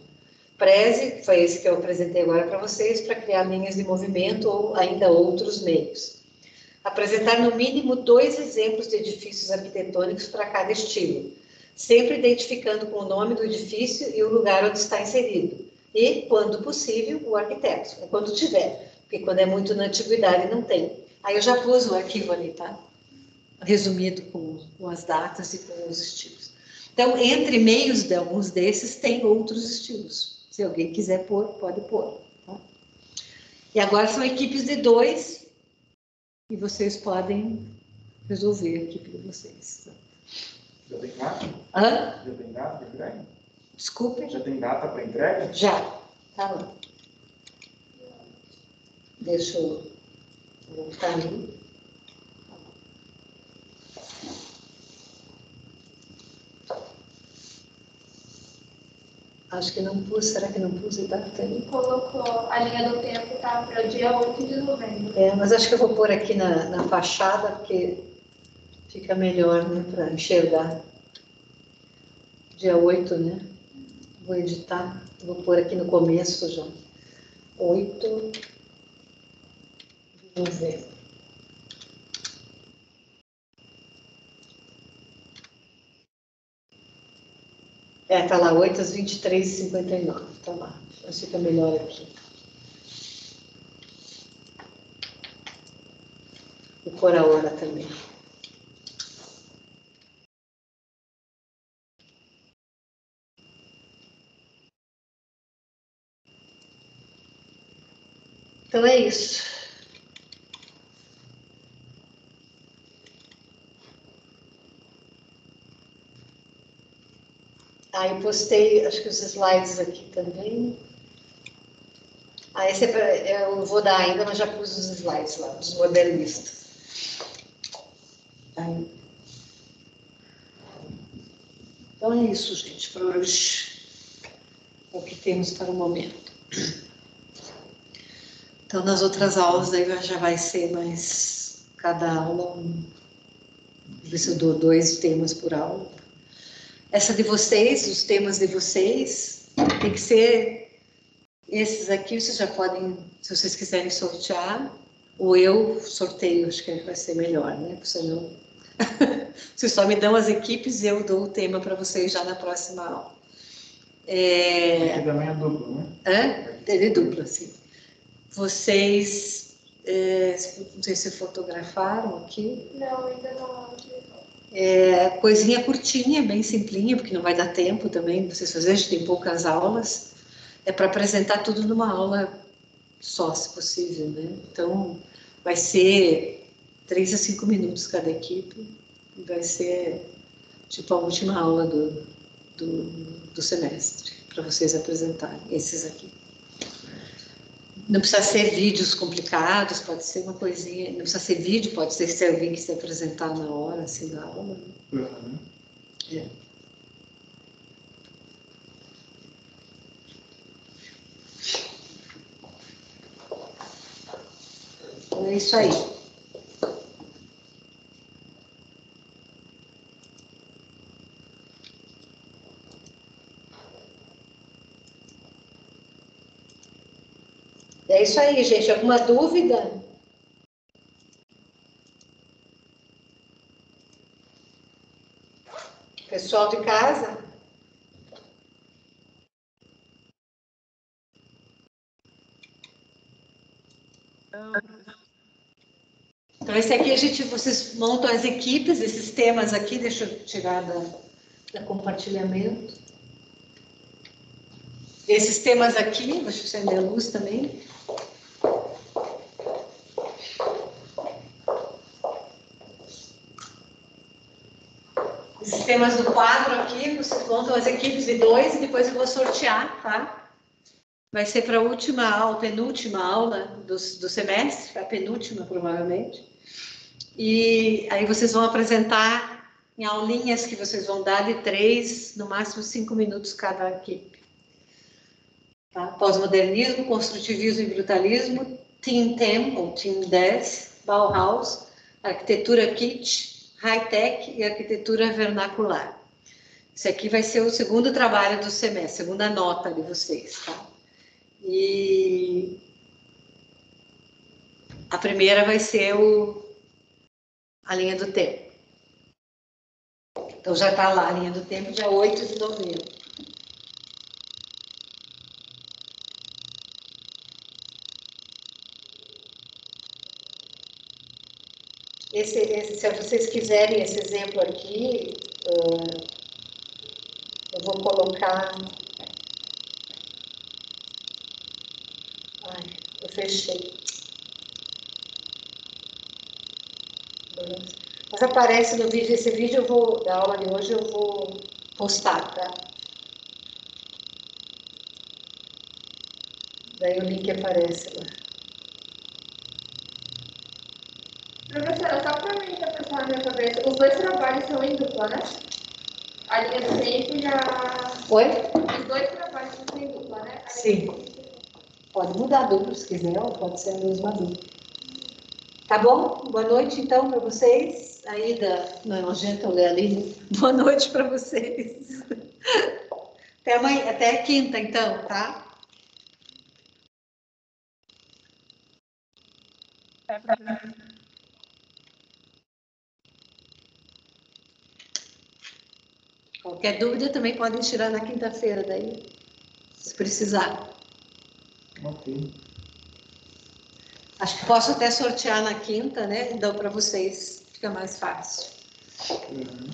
Preze, que foi esse que eu apresentei agora para vocês, para criar linhas de movimento ou ainda outros meios. Apresentar no mínimo 2 exemplos de edifícios arquitetônicos para cada estilo, sempre identificando com o nome do edifício e o lugar onde está inserido. E, quando possível, o arquiteto, quando tiver, porque quando é muito na antiguidade não tem. Aí eu já pus o arquivo ali, tá? Resumido com as datas e com os estilos. Então, entre meios de alguns desses, tem outros estilos. Se alguém quiser pôr, pode pôr. Tá? E agora são equipes de 2, e vocês podem resolver a equipe de vocês. Tá? Já tem data? Hã? Já tem data para entrega? Desculpe? Já tem data para entrega? Já. Tá lá. Deixa eu voltar ali. Acho que não pus, será que não pus a data aí? Colocou a linha do tempo, tá? Para o dia 8 de novembro. Mas acho que eu vou pôr aqui na fachada, porque fica melhor, né, para enxergar. Dia 8, né? Vou editar, vou pôr aqui no começo já. 8 de novembro. Tá lá, 8h23h59, tá lá. Acho que fica melhor aqui. Vou pôr a hora também. Então é isso. Eu postei, acho que os slides aqui também. Esse eu vou dar ainda, mas já pus os slides lá, dos modernistas. Então é isso, gente, para hoje. É o que temos para o momento. Então, nas outras aulas, aí já vai ser mais, cada aula, ver se eu dou 2 temas por aula. Essa de vocês, os temas de vocês, tem que ser esses aqui, vocês já podem, se vocês quiserem sortear, ou eu sorteio, acho que vai ser melhor, né? Porque senão, vocês só me dão as equipes e eu dou o tema para vocês já na próxima aula. Aqui também é duplo, né? Ele é duplo, sim. Vocês, não sei se fotografaram aqui. Não, ainda não. Coisinha curtinha, bem simplinha, porque não vai dar tempo também de vocês fazerem, a gente tem poucas aulas. É para apresentar tudo numa aula só, se possível, né? Então, vai ser 3 a 5 minutos cada equipe, e vai ser tipo a última aula do semestre, para vocês apresentarem, esses aqui. Não precisa ser vídeos complicados, pode ser uma coisinha, não precisa ser vídeo, pode ser se alguém quiser apresentar na hora, assim, da aula. Uhum. Então é isso aí. É isso aí, gente. Alguma dúvida? Pessoal de casa? Então, esse aqui vocês montam as equipes, esses temas aqui, deixa eu tirar da compartilhamento. Esses temas aqui, deixa eu acender a luz também. Esses temas do quadro aqui, vocês montam as equipes de 2 e depois eu vou sortear, tá? Vai ser para a última aula, penúltima aula do semestre, a penúltima provavelmente. E aí vocês vão apresentar em aulinhas que vocês vão dar de 3, no máximo 5 minutos cada equipe. Tá? Pós-modernismo, construtivismo e brutalismo, Team 10 ou Team 10, Bauhaus, arquitetura kitsch, high-tech e arquitetura vernacular. Esse aqui vai ser o segundo trabalho do semestre, segunda nota de vocês, tá? E a primeira vai ser a linha do tempo. Então já está lá a linha do tempo, dia 8 de novembro. Se vocês quiserem esse exemplo aqui, eu vou colocar. Ai, eu fechei. Mas aparece no vídeo, esse vídeo da aula de hoje eu vou postar, tá? Daí o link aparece lá. Professora, só para mim pensar na minha cabeça, os dois trabalhos são em dupla, né? A linha do tempo e a... Oi? Os dois trabalhos são em dupla, né? Sim. Pode mudar a dupla se quiser, ou pode ser a mesma dupla. Tá bom? Boa noite, então, para vocês. Aida, não é nojenta, eu ali. Boa noite para vocês. Até amanhã, até quinta, então, tá? Qualquer dúvida também podem tirar na quinta-feira, daí, se precisar. Ok. Acho que posso até sortear na quinta, né? Então, para vocês fica mais fácil. Uhum.